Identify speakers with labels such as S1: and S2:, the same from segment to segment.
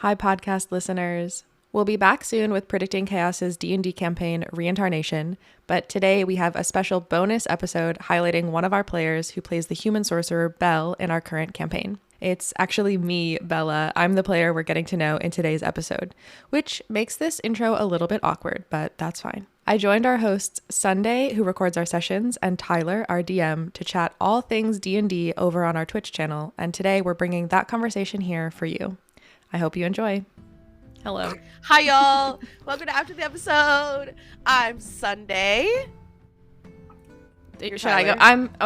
S1: Hi, podcast listeners. We'll be back soon with Predicting Chaos's D&D campaign, Reintarnation, but today we have a special bonus episode highlighting one of our players who plays the human sorcerer, Belle, in our current campaign. It's actually me, Bella. I'm the player we're getting to know in today's episode, which makes this intro a little bit awkward, but that's fine. I joined our hosts, Sundae, who records our sessions, and Tyler, our DM, to chat all things D&D over on our Twitch channel, and today we're bringing that conversation here for you. I hope you enjoy. Hello.
S2: Hi, y'all. Welcome to After the Episode. I'm Sundae.
S1: Should I go?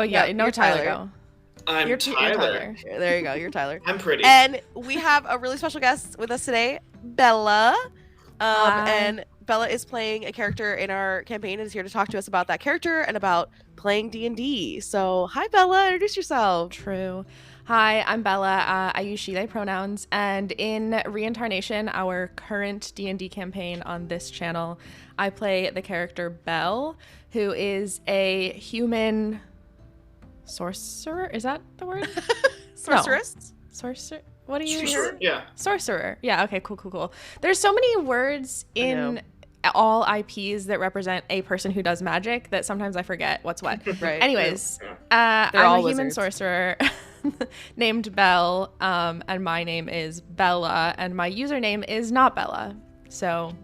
S2: You're
S1: Tyler.
S2: Tyler.
S1: Go.
S3: You're Tyler.
S2: There you go. You're Tyler.
S3: I'm pretty.
S2: And we have a really special guest with us today, Bella. And Bella is playing a character in our campaign and is here to talk to us about that character and about playing D&D. So, hi, Bella. Introduce yourself.
S1: True. Hi, I'm Bella. I use she, they pronouns. And in Reintarnation, our current D&D campaign on this channel, I play the character Belle, who is a human sorcerer. Is that the word?
S2: Sorceress?
S1: No. Sorcerer? What do you
S3: Sorcerer, yeah.
S1: Sorcerer. Yeah, okay, cool. There's so many words in all IPs that represent a person who does magic that sometimes I forget what's what.
S2: Right.
S1: Anyways,
S2: They're
S1: I'm
S2: all
S1: a human
S2: wizards.
S1: sorcerer named Belle, and my name is Bella, and my username is not Bella. So,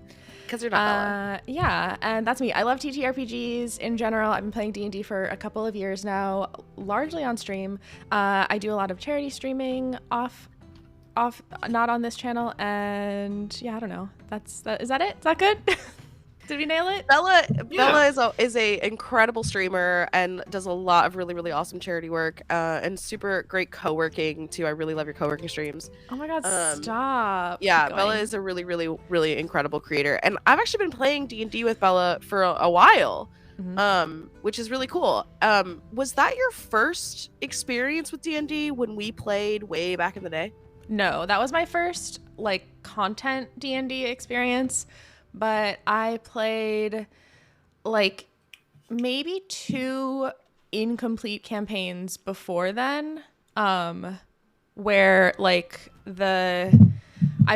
S2: Because you're not Bella.
S1: yeah, and that's me. I love TTRPGs in general. I've been playing D&D for a couple of years now, largely on stream. I do a lot of charity streaming off, not on this channel, and yeah, I don't know. Is that it? Is that good? Did we nail it?
S2: Bella is a incredible streamer and does a lot of really, really awesome charity work and super great co-working too. I really love your co-working streams.
S1: Oh my god, stop.
S2: Yeah,
S1: Keep
S2: Bella
S1: going.
S2: is a really, really, really incredible creator. And I've actually been playing D&D with Bella for a while, which is really cool. Was that your first experience with D&D when we played way back in the day?
S1: No, that was my first content D&D experience, but I played maybe 2 incomplete campaigns before then, where I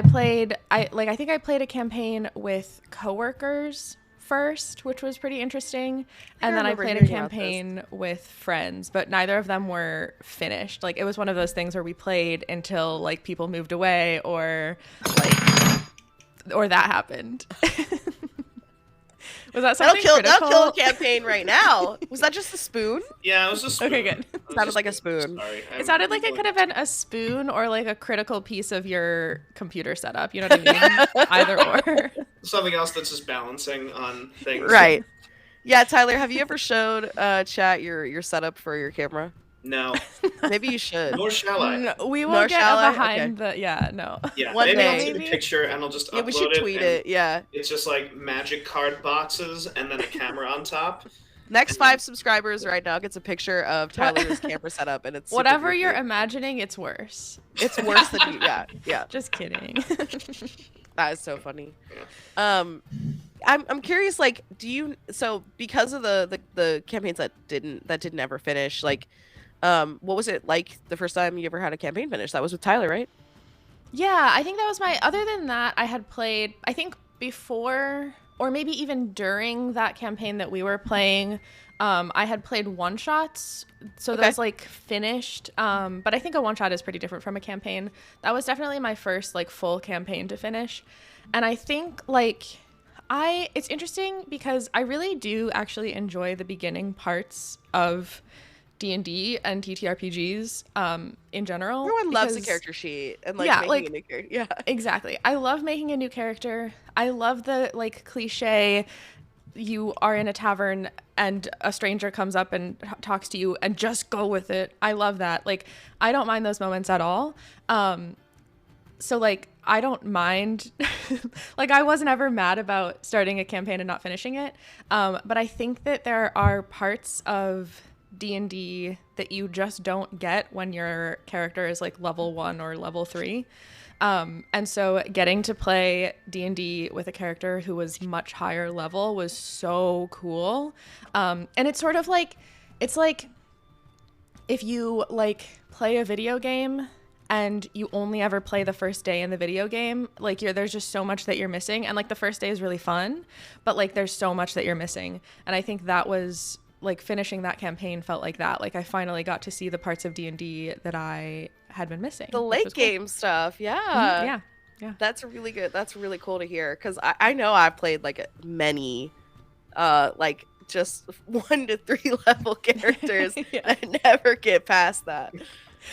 S1: think I played a campaign with coworkers first, which was pretty interesting, and then I played a campaign with friends, but neither of them were finished. It was one of those things where we played until people moved away or that happened. Was that something
S2: That'll
S1: critical?
S2: kill a campaign right now. Was that just a spoon?
S3: Yeah, it was a spoon.
S1: Okay, good.
S2: Sounded like a spoon.
S3: Sorry.
S1: It sounded like it could have been a spoon or a critical piece of your computer setup. You know what I mean? Either or.
S3: Something else that's just balancing on things.
S2: Right. Yeah, Tyler, have you ever showed chat your setup for your camera?
S3: No.
S2: Maybe you should.
S3: Nor shall I.
S1: No, we will
S2: Nor
S1: get
S2: shall I?
S1: behind the. Yeah, no.
S3: Yeah,
S2: One
S3: maybe I'll
S2: day.
S3: take a picture and I'll just
S2: Yeah,
S3: upload
S2: we should tweet
S3: and
S2: it. Yeah.
S3: It's just magic card boxes and then a camera on top.
S2: Next 5 subscribers right now gets a picture of Tyler's camera setup, and it's super
S1: Whatever
S2: goofy.
S1: you're imagining, it's worse.
S2: It's worse than you. Yeah.
S1: Just kidding.
S2: That is so funny. I'm curious. Because of the campaigns that didn't ever finish, what was it like the first time you ever had a campaign finish? That was with Tyler, right?
S1: Yeah, I think that was other than that, I had played, I think before, or maybe even during that campaign that we were playing, I had played one-shots, so
S2: Okay.
S1: those finished, but I think a one-shot is pretty different from a campaign. That was definitely my first full campaign to finish, and I think it's interesting because I really do actually enjoy the beginning parts of D&D and TTRPGs in general.
S2: Everyone loves a character sheet and making a new character. Yeah.
S1: Exactly. I love making a new character. I love the cliche, you are in a tavern and a stranger comes up and talks to you and just go with it. I love that. I don't mind those moments at all. So I don't mind. I was never mad about starting a campaign and not finishing it. But I think that there are parts of D&D that you just don't get when your character is level 1 or level 3. And so getting to play D&D with a character who was much higher level was so cool. And it's sort of it's if you play a video game and you only ever play the first day in the video game, like there's just so much that you're missing. And like the first day is really fun, but like there's so much that you're missing. And I think that was like finishing that campaign felt like that. Like I finally got to see the parts of D&D that I had been missing.
S2: The late game stuff. Yeah.
S1: Mm-hmm. Yeah.
S2: That's really good. That's really cool to hear. Cause I know I've played like many, like just 1 to 3 level characters that never get past that.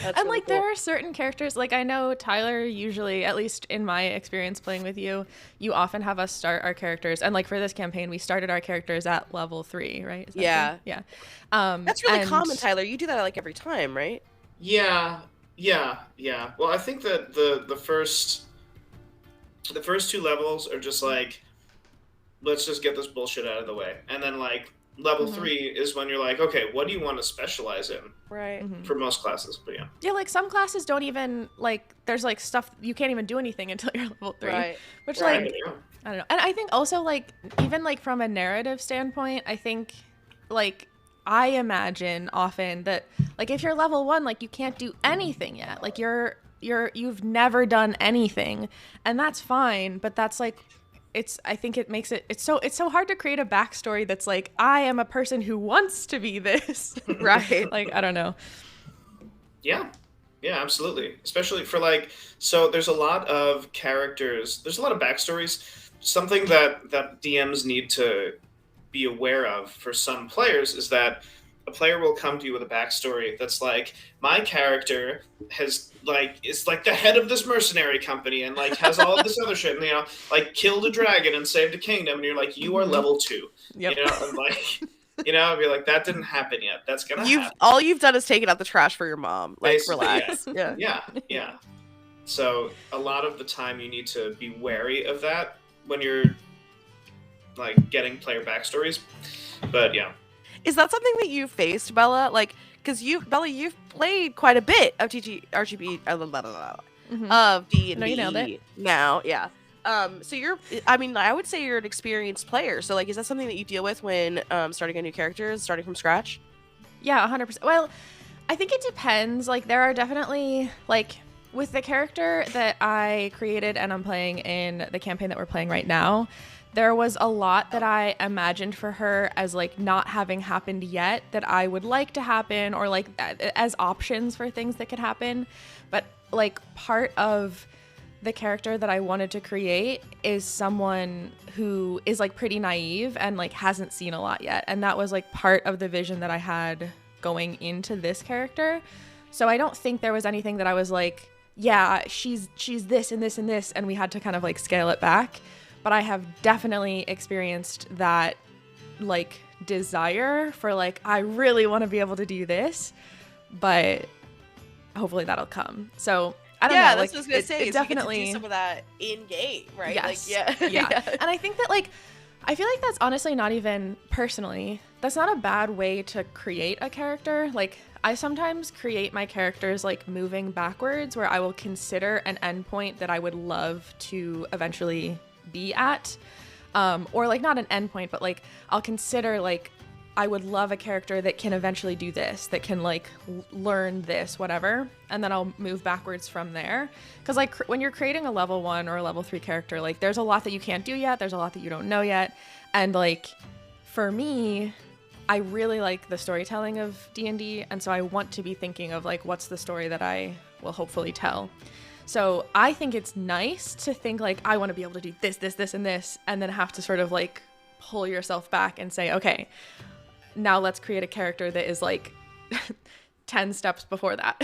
S2: That's
S1: and
S2: really
S1: like
S2: cool.
S1: there are certain characters, like I know Tyler, usually, at least in my experience playing with you often have us start our characters, and like for this campaign we started our characters at level 3, right? Is that true?
S2: That's really common, Tyler. You do that like every time, right?
S3: Yeah. Well, I think that the first 2 levels are just like, let's just get this bullshit out of the way, and then like level 3 is when you're like, okay, what do you want to specialize in?
S2: Right.
S3: For most classes, but
S1: yeah, like some classes don't even, like there's like stuff you can't even do anything until you're level 3,
S2: Right.
S1: which
S3: Right.
S1: like I don't know. And I think also like even like from a narrative standpoint, I think like I imagine often that like if you're level 1, like you can't do anything yet, like you've never done anything, and that's fine, but that's like I think it makes it's so hard to create a backstory that's like, I am a person who wants to be this.
S2: Right.
S1: Like, I don't know.
S3: Yeah, absolutely. Especially for like, so there's a lot of characters, there's a lot of backstories. Something that DMs need to be aware of for some players is that a player will come to you with a backstory that's like, my character is like the head of this mercenary company and like has all of this other shit, and you know, like killed a dragon and saved a kingdom, and you're like, you are level 2.
S1: Yep.
S3: You know, and like, you know, I'd be like, that didn't happen yet. That's gonna happen.
S2: All you've done is taken out the trash for your mom. Like,
S3: Basically,
S2: relax.
S3: Yeah. So a lot of the time you need to be wary of that when you're like getting player backstories. But yeah.
S2: Is that something that you faced, Bella? Like, because you've played quite a bit of RGB of D&D.
S1: No, you nailed it.
S2: Now, yeah. So I would say you're an experienced player. So like, is that something that you deal with when starting a new character, starting from scratch?
S1: Yeah, 100%. Well, I think it depends. Like, there are definitely like with the character that I created and I'm playing in the campaign that we're playing right now, there was a lot that I imagined for her as like not having happened yet that I would like to happen, or like as options for things that could happen. But like part of the character that I wanted to create is someone who is like pretty naive and like hasn't seen a lot yet. And that was like part of the vision that I had going into this character. So I don't think there was anything that I was like, yeah, she's this and this and this, and we had to kind of like scale it back. But I have definitely experienced that like desire for like, I really want to be able to do this, but hopefully that'll come. So I don't know.
S2: That's
S1: like,
S2: what I was gonna say.
S1: It definitely
S2: you get to do some of that in game, right?
S1: Yes.
S2: Like,
S1: yeah. And I think that like, I feel like that's honestly not even personally, that's not a bad way to create a character. Like I sometimes create my characters like moving backwards, where I will consider an endpoint that I would love to eventually be at, or like not an endpoint, but like I'll consider like I would love a character that can eventually do this, that can like learn this, whatever, and then I'll move backwards from there. Because like when you're creating a level 1 or a level 3 character, like there's a lot that you can't do yet, there's a lot that you don't know yet, and like for me, I really like the storytelling of D&D, and so I want to be thinking of like, what's the story that I will hopefully tell. So I think it's nice to think like, I want to be able to do this, this, this, and this, and then have to sort of like pull yourself back and say, okay, now let's create a character that is like 10 steps before that.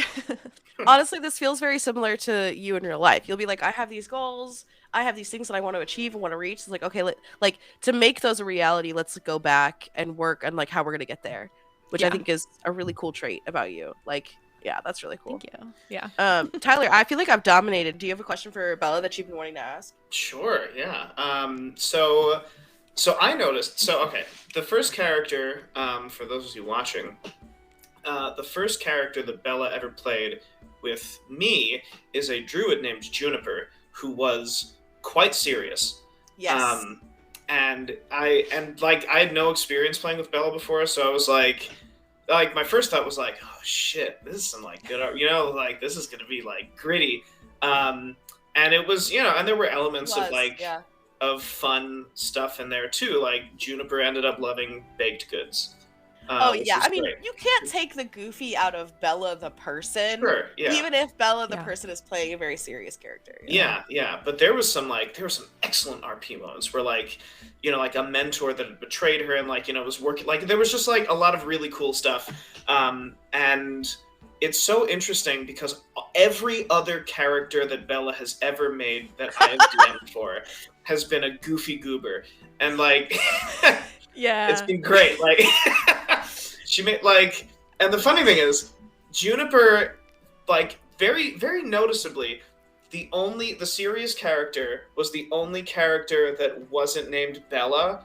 S2: Honestly, this feels very similar to you in real life. You'll be like, I have these goals, I have these things that I want to achieve and want to reach. It's like, okay, like to make those a reality, let's go back and work on like how we're gonna get there, which I think is a really cool trait about you. Like, yeah, that's really cool.
S1: Thank you. Yeah.
S2: Tyler, I feel like I've dominated. Do you have a question for Bella that you've been wanting to ask?
S3: Sure, yeah. So I noticed, okay, the first character, for those of you watching, the first character that Bella ever played with me is a druid named Juniper, who was quite serious.
S2: Yes.
S3: And I had no experience playing with Bella before, so I was like, like my first thought was like, oh shit, this is some like good art, like this is gonna be like gritty. And it was, and there were elements of like of fun stuff in there too. Like Juniper ended up loving baked goods.
S2: I mean,
S3: great.
S2: you can't take the goofy out of Bella the person.
S3: Sure, yeah.
S2: Even if Bella the person is playing a very serious character.
S3: Yeah. But there were some excellent RP moments where like, like a mentor that had betrayed her and like, was working, like there was just like a lot of really cool stuff. And it's so interesting because every other character that Bella has ever made that I have DM'd for has been a goofy goober. And like
S1: yeah,
S3: it's been great. Like she made like, and the funny thing is, Juniper, like very, very noticeably, the serious character was the only character that wasn't named Bella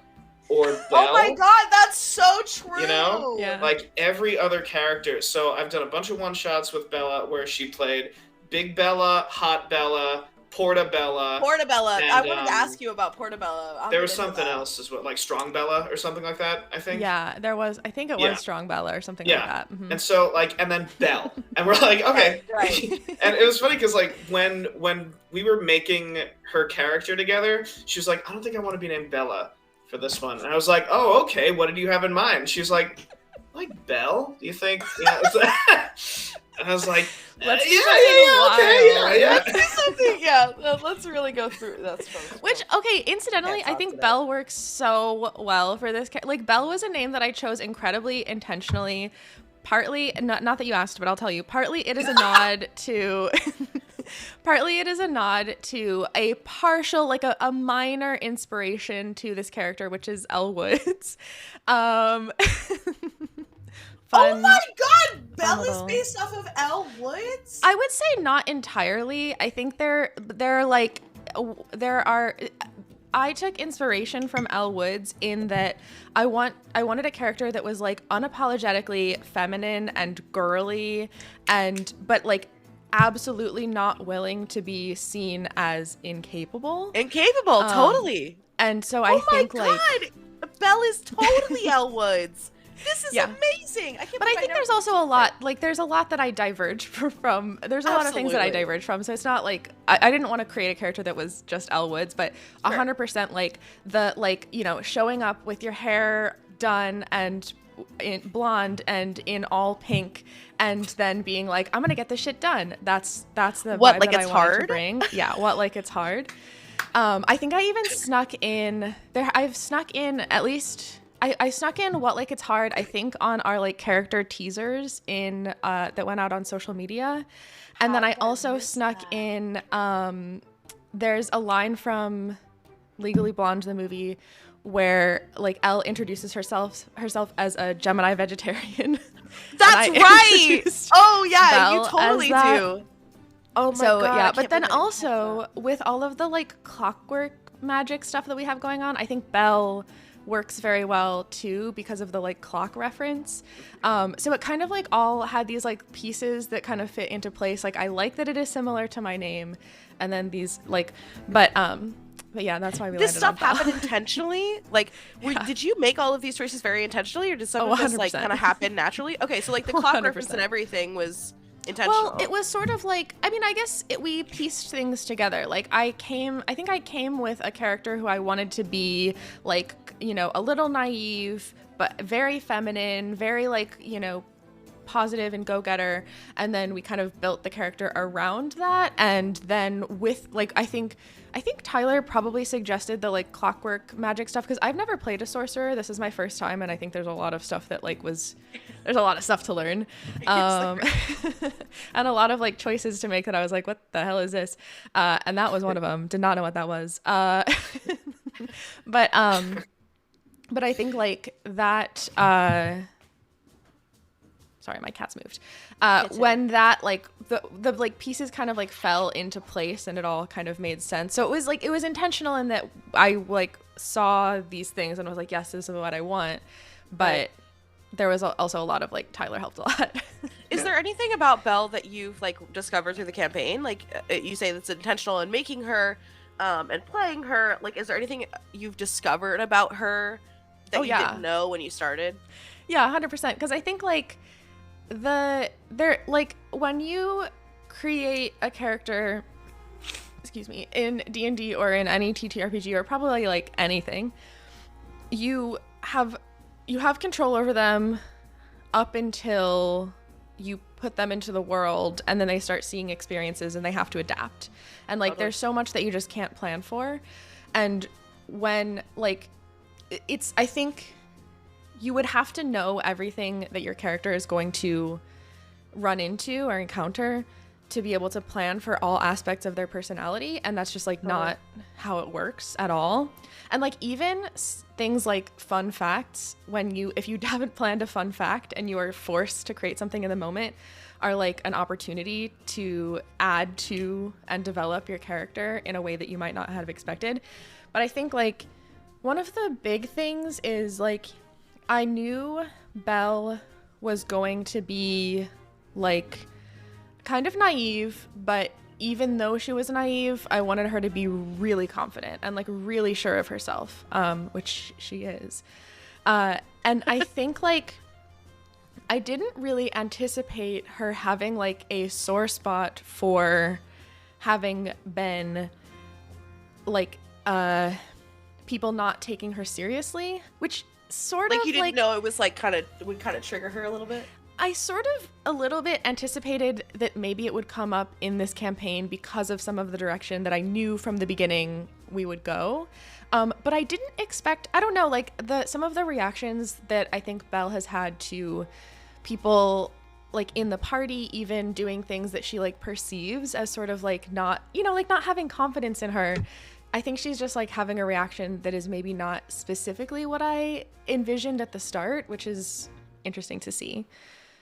S3: or Belle.
S2: Oh my god, that's so true.
S1: Yeah.
S3: Like every other character. So I've done a bunch of one shots with Bella where she played Big Bella, Hot Bella, Portabella.
S2: And, I wanted to ask you about Portabella.
S3: There was something else as well, like Strong Bella or something like that, I think.
S1: Yeah, there was. I think it was Strong Bella or something like that. Mm-hmm.
S3: And so, like, and then Belle. And we're like, okay.
S2: Right.
S3: And it was funny because, like, when we were making her character together, she was like, I don't think I want to be named Bella for this one. And I was like, oh, okay, what did you have in mind? She was like Belle? Do you think? Yeah. And I was like,
S1: let's
S3: okay, yeah.
S2: Let's do something, let's really go through that.
S1: Which, okay, incidentally, I think Belle works so well for this. Like, Belle was a name that I chose incredibly intentionally. Partly, not that you asked, but I'll tell you. Partly, it is a nod to... Partly, it is a nod to a partial, like a minor inspiration to this character, which is Elle Woods.
S2: Oh my god, Belle is based off of Elle Woods?
S1: I would say not entirely. I think I took inspiration from Elle Woods in that I wanted a character that was like unapologetically feminine and girly but like absolutely not willing to be seen as incapable.
S2: Totally.
S1: And so I think like
S2: Belle is totally Elle Woods. This is amazing.
S1: But I think there's also a lot, like there's a lot that I diverge from. There's a lot of things that I diverge from. So it's not like, I didn't want to create a character that was just Elle Woods, but 100% like showing up with your hair done and in blonde and in all pink and then being like, I'm going to get this shit done. That's the vibe that I wanted to bring. Yeah. Like it's hard. I think I even snuck in there. I've snuck in at least... I snuck in What Like It's Hard, I think, on our like character teasers in that went out on social media. And then I also snuck in there's a line from Legally Blonde, the movie, where like Elle introduces herself as a Gemini vegetarian.
S2: That's right. Oh yeah, Belle, you totally do. Oh my god.
S1: Yeah, but then also with all of the like clockwork magic stuff that we have going on, I think Belle works very well too because of the like clock reference. So it kind of like all had these like pieces that kind of fit into place. Like I like that it is similar to my name, and then these like, but yeah, that's why we.
S2: This stuff happened intentionally. Like, did you make all of these choices very intentionally, or did some of this like kind of happen naturally? Okay, so like the clock 100%. Reference and everything was intentional.
S1: Well, it was sort of like, I mean, I guess we pieced things together. Like I think I came with a character who I wanted to be like, a little naive, but very feminine, very like, positive and go-getter. And then we kind of built the character around that. And then with like, I think Tyler probably suggested the like clockwork magic stuff because I've never played a sorcerer. This is my first time, and I think there's a lot of stuff that like there's a lot of stuff to learn, and a lot of like choices to make that I was like, what the hell is this? And that was one of them. Did not know what that was. But I think like that. Sorry, my cat's moved. When that like the like pieces kind of like fell into place and it all kind of made sense. So it was intentional in that I like saw these things and was like, yes, this is what I want. But there was also a lot of like Tyler helped a lot.
S2: Is there anything about Belle that you've like discovered through the campaign? Like you say that's intentional in making her and playing her. Like, is there anything you've discovered about her that you didn't know when you started?
S1: Yeah, 100%. Because I think like when you create a character, excuse me, in D&D or in any TTRPG or probably like anything, you have control over them up until you put them into the world, and then they start seeing experiences and they have to adapt. And like there's so much that you just can't plan for. And when like I think you would have to know everything that your character is going to run into or encounter to be able to plan for all aspects of their personality, and that's just like not how it works at all. And like even things like fun facts, if you haven't planned a fun fact and you are forced to create something in the moment, are like an opportunity to add to and develop your character in a way that you might not have expected. But I think like one of the big things is like I knew Belle was going to be like kind of naive, but even though she was naive, I wanted her to be really confident and like really sure of herself, which she is. And I think like I didn't really anticipate her having like a sore spot for having been like people not taking her seriously, which sort
S2: like
S1: of
S2: you didn't
S1: like
S2: know it was like would kind of trigger her a little bit.
S1: I sort of a little bit anticipated that maybe it would come up in this campaign because of some of the direction that I knew from the beginning we would go. But I didn't expect, I don't know, like some of the reactions that I think Belle has had to people like in the party, even doing things that she like perceives as sort of like not, like not having confidence in her. I think she's just like having a reaction that is maybe not specifically what I envisioned at the start, which is interesting to see.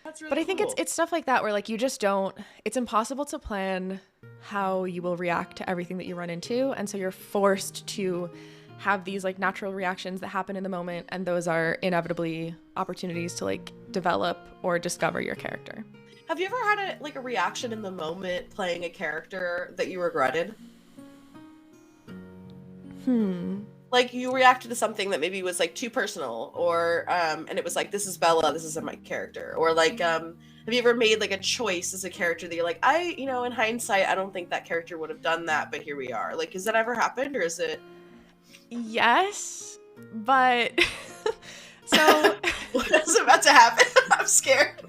S2: That's really
S1: but I think
S2: cool.
S1: it's stuff like that where like you just don't, it's impossible to plan how you will react to everything that you run into, and so you're forced to have these like natural reactions that happen in the moment, and those are inevitably opportunities to like develop or discover your character.
S2: Have you ever had a reaction in the moment playing a character that you regretted? Like you reacted to something that maybe was like too personal, or and it was like, this is Bella, this isn't my character, or like have you ever made like a choice as a character that you're like, in hindsight I don't think that character would have done that, but here we are? Like, has that ever happened, or is it?
S1: Yes, but so
S2: what's about to happen? I'm scared.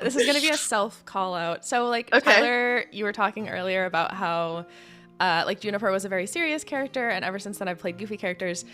S1: This is gonna be a self call out. So like,
S2: okay.
S1: Tyler, you were talking earlier about how like Juniper was a very serious character, and ever since then I've played goofy characters.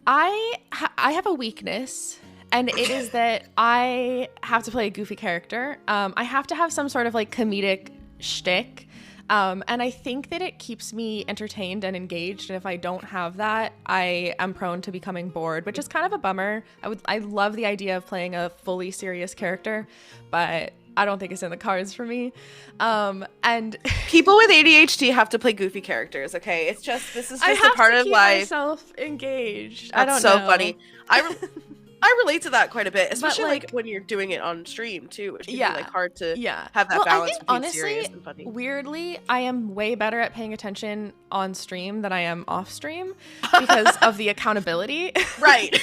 S1: I have a weakness, and it is that I have to play a goofy character. I have to have some sort of like comedic shtick, and I think that it keeps me entertained and engaged, and if I don't have that, I am prone to becoming bored, which is kind of a bummer. I love the idea of playing a fully serious character, but I don't think it's in the cards for me. And
S2: people with ADHD have to play goofy characters, okay? This is just a part of life. I have to keep
S1: myself engaged.
S2: That's
S1: I don't
S2: so
S1: know.
S2: funny. I relate to that quite a bit, especially like when you're doing it on stream too, which can be like hard to have that balance between
S1: honestly,
S2: serious and funny.
S1: Weirdly, I am way better at paying attention on stream than I am off stream because of the accountability.
S2: Right.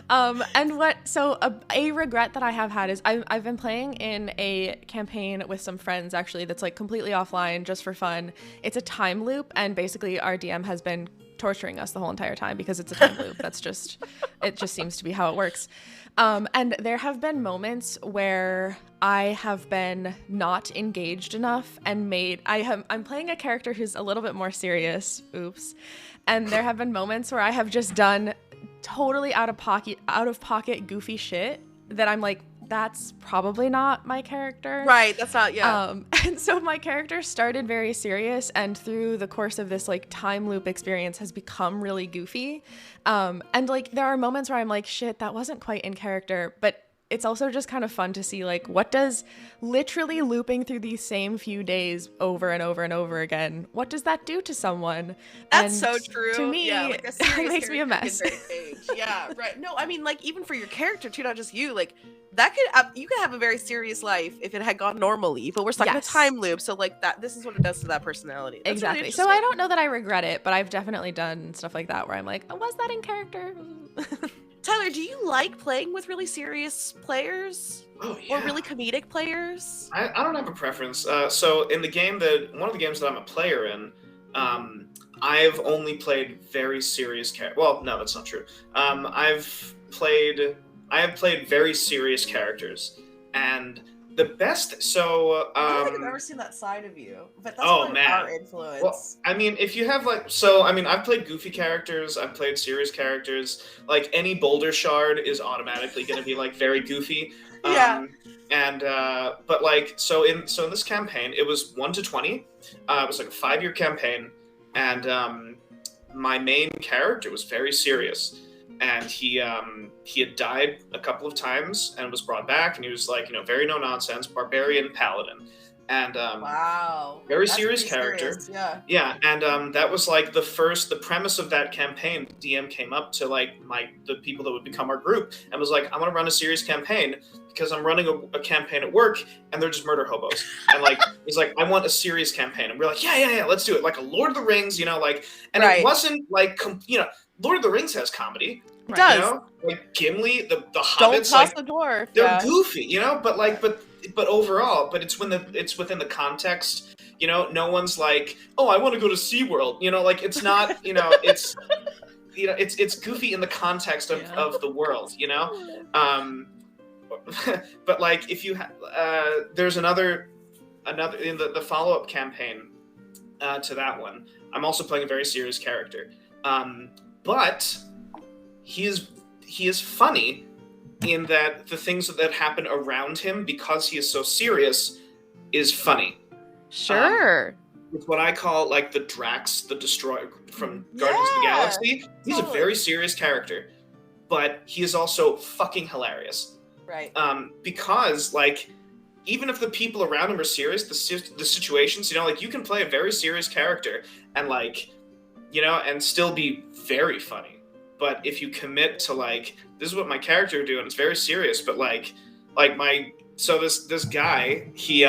S1: A regret that I have had is I've been playing in a campaign with some friends actually that's like completely offline just for fun. It's a time loop, and basically our DM has been torturing us the whole entire time because it's a time loop. It just seems to be how it works. And there have been moments where I have been not engaged enough and I'm playing a character who's a little bit more serious. Oops. And there have been moments where I have just done totally out of pocket goofy shit that I'm like, that's probably not my character.
S2: Right, that's not,
S1: and so my character started very serious, and through the course of this like time loop experience has become really goofy. And like there are moments where I'm like, shit, that wasn't quite in character, but it's also just kind of fun to see like, what does literally looping through these same few days over and over and over again, what does that do to someone?
S2: That's so true.
S1: To me,
S2: like
S1: it makes me a mess.
S2: Yeah, right. No, I mean, like even for your character too, not just you, like you could have a very serious life if it had gone normally, but we're stuck in a time loop, so like this is what it does to that personality. That's
S1: exactly.
S2: Really
S1: so I don't know that I regret it, but I've definitely done stuff like that where I'm like, oh, was that in character?
S2: Tyler, do you like playing with really serious players?
S3: Oh, yeah.
S2: Or really comedic players?
S3: I don't have a preference. So in the game one of the games that I'm a player in, I've only played very serious characters. Well, no, that's not true. I have played very serious characters, and the best. So
S2: I don't think I've ever seen that side of you, but that's our influence.
S3: Well, I mean, if you have I've played goofy characters, I've played serious characters. Like any boulder shard is automatically going to be like very goofy.
S2: Yeah.
S3: And but so in this campaign, it was 1 to 20. It was like a 5-year campaign, and my main character was very serious, and he had died a couple of times and was brought back, and he was like, very no nonsense barbarian paladin, and
S2: wow,
S3: very
S2: that's
S3: serious character.
S2: Serious.
S3: Yeah, and that was like the premise of that campaign. DM came up to the people that would become our group and was like, I want to run a serious campaign because I'm running a campaign at work and they're just murder hobos. And he's like, I want a serious campaign, and we're like, yeah, let's do it. Like a Lord of the Rings, and
S2: right.
S3: It wasn't Lord of the Rings has comedy.
S2: It does.
S3: Like Gimli, the hobbits.
S2: Don't toss the dwarf.
S3: They're goofy, but overall, it's within the context. No one's like, oh, I want to go to SeaWorld. It's not. It's goofy in the context of the world. But if you there's another in the follow-up campaign to that one, I'm also playing a very serious character, but he is funny in that the things that happen around him, because he is so serious, is funny.
S2: Sure.
S3: It's what I call the Drax the Destroyer from Guardians of the Galaxy. He's
S2: totally.
S3: a very serious character, but he is also fucking hilarious.
S2: Right.
S3: Because even if the people around him are serious, the situations, you can play a very serious character and and still be very funny. But if you commit to this is what my character would do, and it's very serious, but this guy, he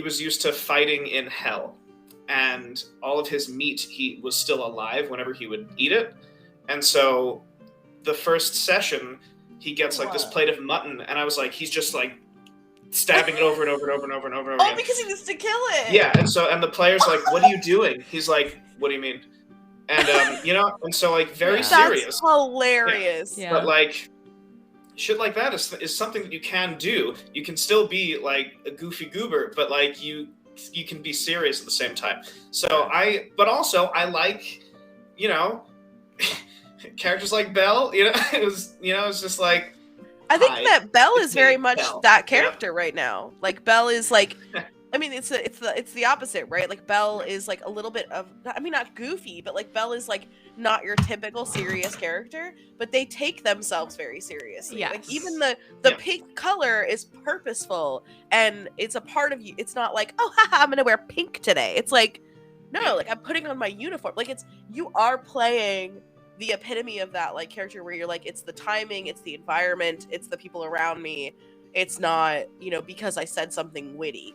S3: was used to fighting in hell, and all of his meat, he was still alive whenever he would eat it. And so the first session, he gets this plate of mutton, and I was like, he's just stabbing it over and over and over and over and over again.
S2: Oh, because he needs to kill it.
S3: Yeah, and the player's like, what are you doing? He's like, what do you mean? And and so very serious.
S2: That's hilarious.
S3: Yeah. But shit like that is something that you can do. You can still be a goofy goober, but you can be serious at the same time. So but also I like, characters like Belle. It's just like.
S2: I think that Belle is very much
S3: Belle.
S2: that character right now. Belle is I mean, it's the opposite, right? Belle is a little bit of, I mean, not goofy, but Belle is not your typical serious character, but they take themselves very seriously.
S1: Yes.
S2: Even the pink color is purposeful, and it's a part of you. It's not oh, haha, I'm gonna wear pink today. It's no, I'm putting on my uniform. You are playing the epitome of that character where you're it's the timing, it's the environment, it's the people around me. It's not, because I said something witty.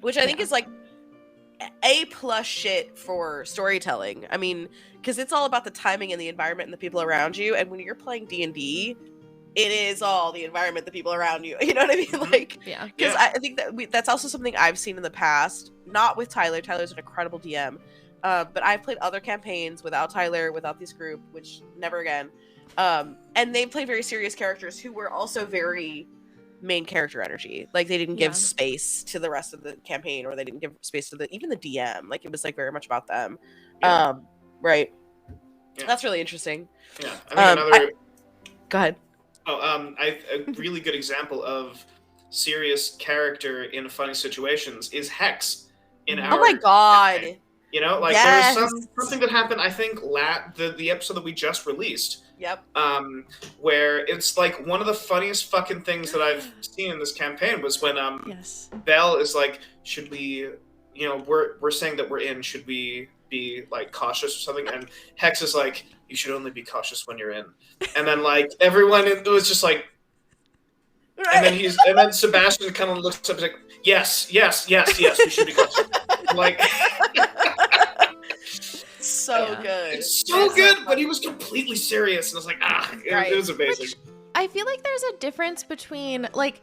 S2: Which I think is A+ shit for storytelling. I mean, because it's all about the timing and the environment and the people around you. And when you're playing D&D, it is all the environment, the people around you. You know what I mean?
S1: Yeah.
S2: Because I think that's also something I've seen in the past. Not with Tyler. Tyler's an incredible DM. But I've played other campaigns without Tyler, without this group, which never again. And they played very serious characters who were also very main character energy. They didn't give space to the rest of the campaign, or they didn't give space to even the DM. It was very much about them.
S3: Yeah.
S2: Right.
S3: Yeah.
S2: That's really interesting.
S3: Yeah. I think
S2: go ahead.
S3: A really good example of serious character in funny situations is Hex in our.
S2: Oh my god.
S3: Campaign.
S2: Yes.
S3: There was something that happened, I think, the episode that we just released.
S2: Yep.
S3: Where it's one of the funniest fucking things that I've seen in this campaign was when
S1: Yes.
S3: Belle is should we, we're saying that we're in, should we be cautious or something? And Hex is you should only be cautious when you're in. And then everyone, it was just
S2: right.
S3: and then Sebastian kind of looks up and yes, we should be cautious.
S2: So good.
S3: It's so good, but he was completely serious, and I was like, it was amazing.
S1: Which I feel like there's a difference between, like,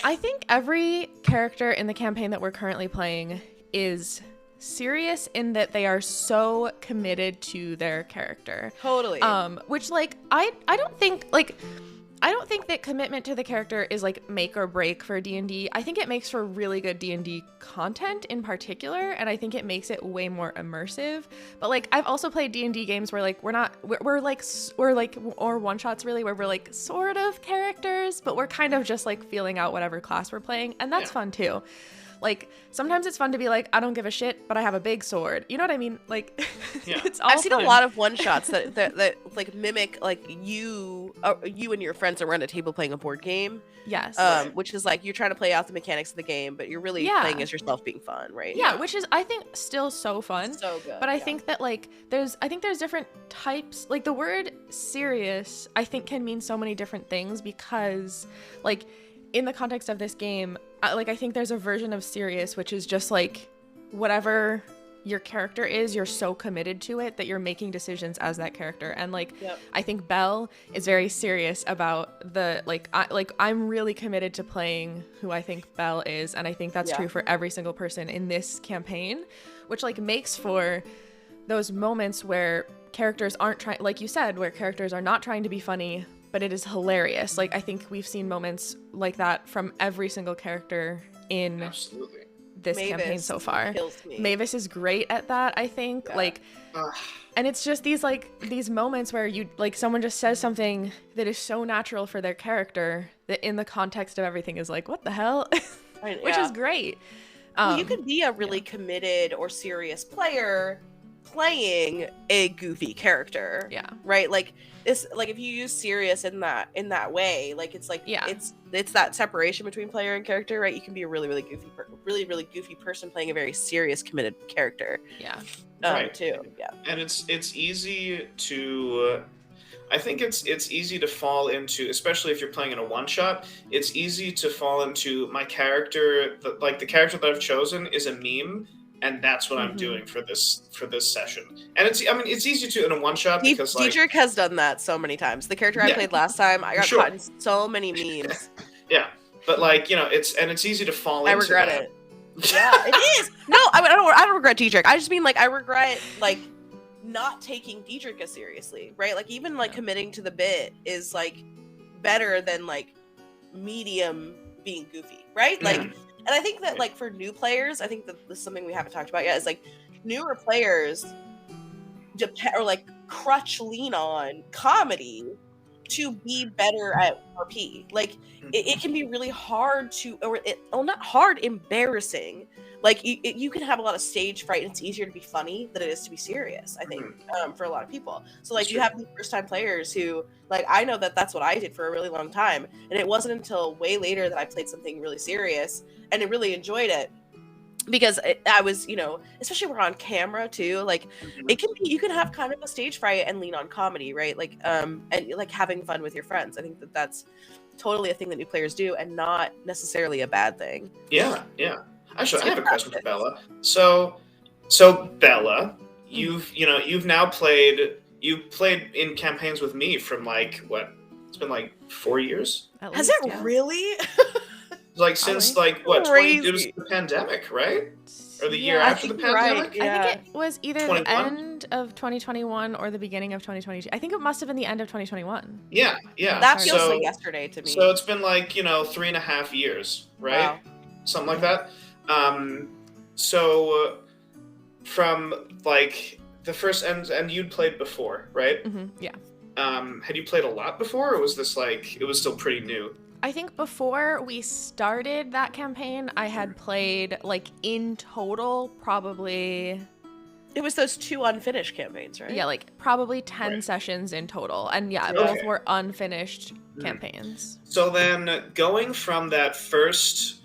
S1: I think every character in the campaign that we're currently playing is serious in that they are so committed to their character.
S2: Totally.
S1: Which, like, I don't think, like, I don't think that commitment to the character is like make or break for D&D. I think it makes for really good D&D content in particular, and I think it makes it way more immersive. But like I've also played D&D games where like we're one shots really where we're like sort of characters, but we're kind of just like feeling out whatever class we're playing, and that's fun too. Like sometimes it's fun to be like, I don't give a shit, but I have a big sword. You know what I mean? Like, it's all
S2: I've seen
S1: fun.
S2: a lot of one shots that like mimic like you and your friends around a table playing a board game.
S1: Yes.
S2: Which is like you're trying to play out the mechanics of the game, but you're really playing as yourself being fun, right?
S1: Yeah, which is I think still so fun.
S2: So good.
S1: But I think that like there's different types. Like the word serious, I think can mean so many different things because like in the context of this game, I think there's a version of serious which is just like whatever your character is, you're so committed to it that you're making decisions as that character. And like I think Belle is very serious about the I'm really committed to playing who I think Belle is, and I think that's true for every single person in this campaign, which like makes for those moments where characters aren't trying, like you said, where characters are not trying to be funny, but it is hilarious. Like I think we've seen moments like that from every single character in this campaign so far. Mavis is great at that, I think. And it's just these moments where you like someone just says something that is so natural for their character that in the context of everything is like, what the hell? Which is great.
S2: Well, you could be a really committed or serious player playing a goofy character. Yeah. Right? Like it's like if you use serious in that way, like it's like it's that separation between player and character, right? You can be a really really goofy person playing a very serious committed character.
S1: Yeah.
S3: Right.
S2: Too. Yeah.
S3: And it's easy to I think it's easy to fall into, especially if you're playing in a one shot, it's easy to fall into my character, the character that I've chosen is a meme. And that's what I'm doing for this session. And it's easy to in a one shot because like
S2: Dietrich has done that so many times. The character I played last time, I got caught in so many memes.
S3: Yeah, but like it's easy to fall into.
S2: I regret it. Yeah, it is. No, I don't regret Dietrich. I just mean like I regret like not taking Dietrich as seriously, right? Like even like committing to the bit is like better than like medium being goofy, right? Like. And I think that, like, for new players, I think that this is something we haven't talked about yet, is, like, newer players lean on comedy to be better at RP. Like, it can be really hard embarrassing. Like, you can have a lot of stage fright, and it's easier to be funny than it is to be serious, I think, for a lot of people. So, like, you have these first-time players who, like, I know that that's what I did for a really long time, and it wasn't until way later that I played something really serious, and I really enjoyed it. Because I was, especially we're on camera, too, like, it can be, you can have kind of a stage fright and lean on comedy, right? Like, and, like, having fun with your friends. I think that that's totally a thing that new players do, and not necessarily a bad thing.
S3: Yeah. Actually, I have a question for Bella. So Bella, you've now played in campaigns with me from like what? It's been like 4 years.
S2: Has it really?
S3: Like since like what? It was the pandemic, right? Or the year after the pandemic?
S1: Right. I think it was either the end of 2021 or the beginning of 2022. I think it must have been the end of 2021.
S3: Yeah.
S2: That feels like yesterday to me.
S3: So it's been like 3.5 years, right? Wow. Something like that. So from like the first and you'd played before, right?
S1: Yeah.
S3: Had you played a lot before, or was this like it was still pretty new?
S1: I think before we started that campaign, I had played like in total probably.
S2: It was those 2 unfinished campaigns, right?
S1: Yeah, like probably 10 sessions in total, and both were unfinished campaigns.
S3: So then going from that first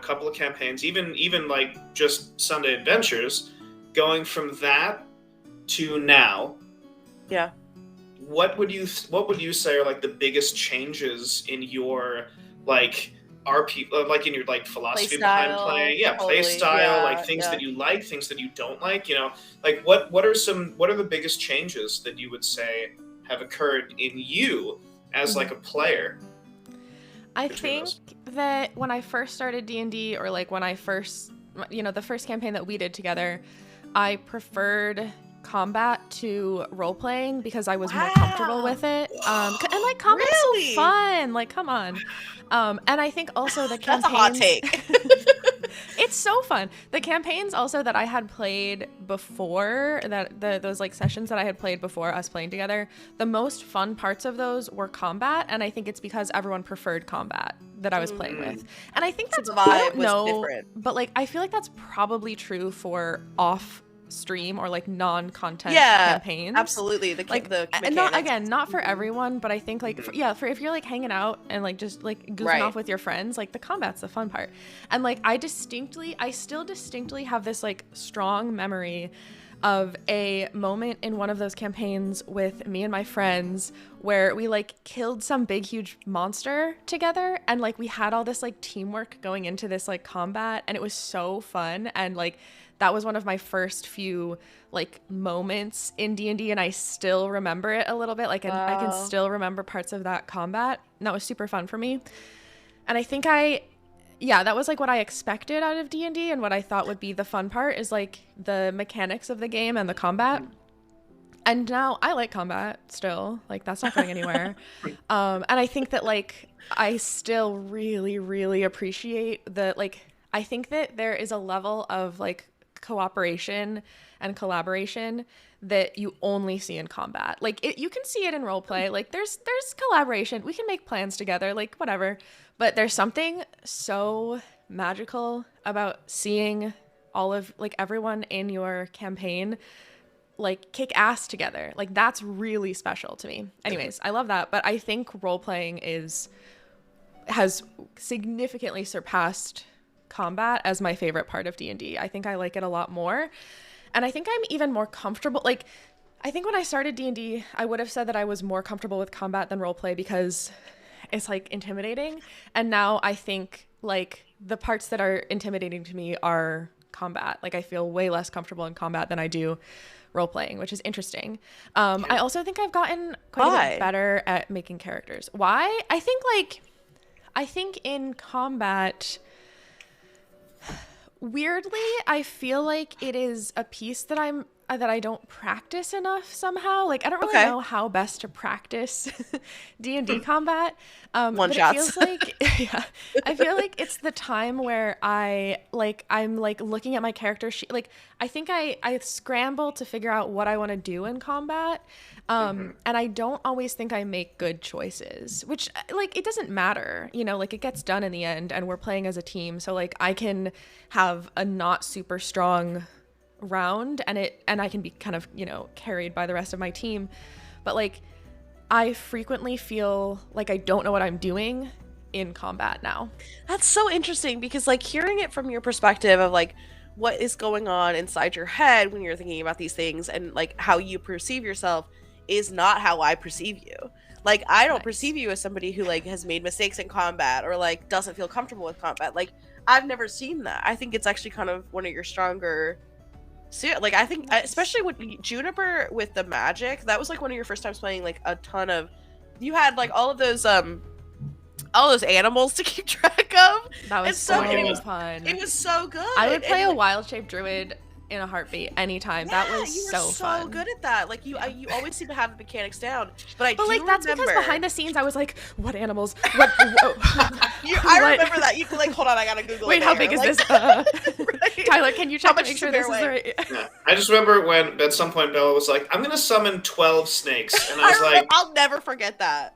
S3: couple of campaigns, even like just Sunday Adventures, going from that to now, what would you say are like the biggest changes in your like RP, like in your like philosophy
S2: Play
S3: behind
S2: style,
S3: playing, play
S2: totally.
S3: style,
S2: Yeah,
S3: like things
S2: yeah.
S3: that you like, things that you don't like, like what are the biggest changes that you would say have occurred in you as like a player?
S1: I
S3: Between
S1: think
S3: those.
S1: that when I first started D&D, or like when I first, the first campaign that we did together, I preferred combat to role playing because I was more comfortable with it. And like combat's
S2: Really?
S1: so fun. Like, come on. And I think also the campaigns.
S2: That's a hot take.
S1: It's so fun. The campaigns also that I had played before, those like sessions that I had played before us playing together, the most fun parts of those were combat, and I think it's because everyone preferred combat that I was playing with. And I think that's,
S2: the vibe
S1: I don't
S2: was
S1: know,
S2: different.
S1: but like I feel like that's probably true for off stream or like non-content campaigns.
S2: Absolutely. The
S1: and not for everyone, but I think like for if you're like hanging out and like just like goofing off with your friends, like the combat's the fun part. And like I still distinctly have this like strong memory of a moment in one of those campaigns with me and my friends where we like killed some big huge monster together, and like we had all this like teamwork going into this like combat, and it was so fun. And like that was one of my first few like moments in D&D, and I still remember it a little bit. Like I can still remember parts of that combat, and that was super fun for me. And I think that was like what I expected out of D&D, and what I thought would be the fun part is like the mechanics of the game and the combat. And now I like combat still, like that's not going anywhere. And I think that like I still really, really appreciate I think that there is a level of like cooperation and collaboration that you only see in combat. Like you can see it in roleplay. Like there's collaboration. We can make plans together, like whatever. But there's something so magical about seeing all of like everyone in your campaign like kick ass together. Like that's really special to me. Anyways, I love that. But I think role playing has significantly surpassed combat as my favorite part of D&D. I think I like it a lot more, and I think I'm even more comfortable. Like I think when I started D&D, I would have said that I was more comfortable with combat than roleplay because it's like intimidating, and now I think like the parts that are intimidating to me are combat. Like I feel way less comfortable in combat than I do role playing, which is interesting. I also think I've gotten quite a bit better at making characters. Why? I think in combat, weirdly, I feel like it is a piece that I don't practice enough somehow. Like I don't really know how best to practice D&D combat.
S2: One
S1: shots. It feels like I feel like it's the time where I'm looking at my character sheet. Like I think I scramble to figure out what I want to do in combat. And I don't always think I make good choices, which like it doesn't matter, like it gets done in the end, and we're playing as a team. So like I can have a not super strong round and I can be kind of carried by the rest of my team, but like I frequently feel like I don't know what I'm doing in combat now.
S2: That's so interesting, because like hearing it from your perspective of like what is going on inside your head when you're thinking about these things and like how you perceive yourself is not how I perceive you. Like I don't perceive you as somebody who like has made mistakes in combat or like doesn't feel comfortable with combat. Like I've never seen that. I think it's actually kind of one of your stronger. So like I think especially with Juniper with the magic, that was like one of your first times playing like a ton of. You had like all those animals to keep track of.
S1: That was so fun.
S2: It was so good.
S1: I would play a wild shape druid in a heartbeat anytime.
S2: Yeah,
S1: that was
S2: you were
S1: so fun.
S2: So good at that. Like you always seem to have the mechanics down. But
S1: like that's
S2: remember,
S1: because behind the scenes I was like, what animals? What?
S2: I remember that. You could like, hold on, I gotta Google.
S1: Wait,
S2: it
S1: how big is this?
S2: Right?
S1: Tyler, can you check to make sure this is right?
S3: Yeah. I just remember when at some point Bella was like, "I'm gonna summon 12 snakes," and I was like,
S2: "I'll never forget that."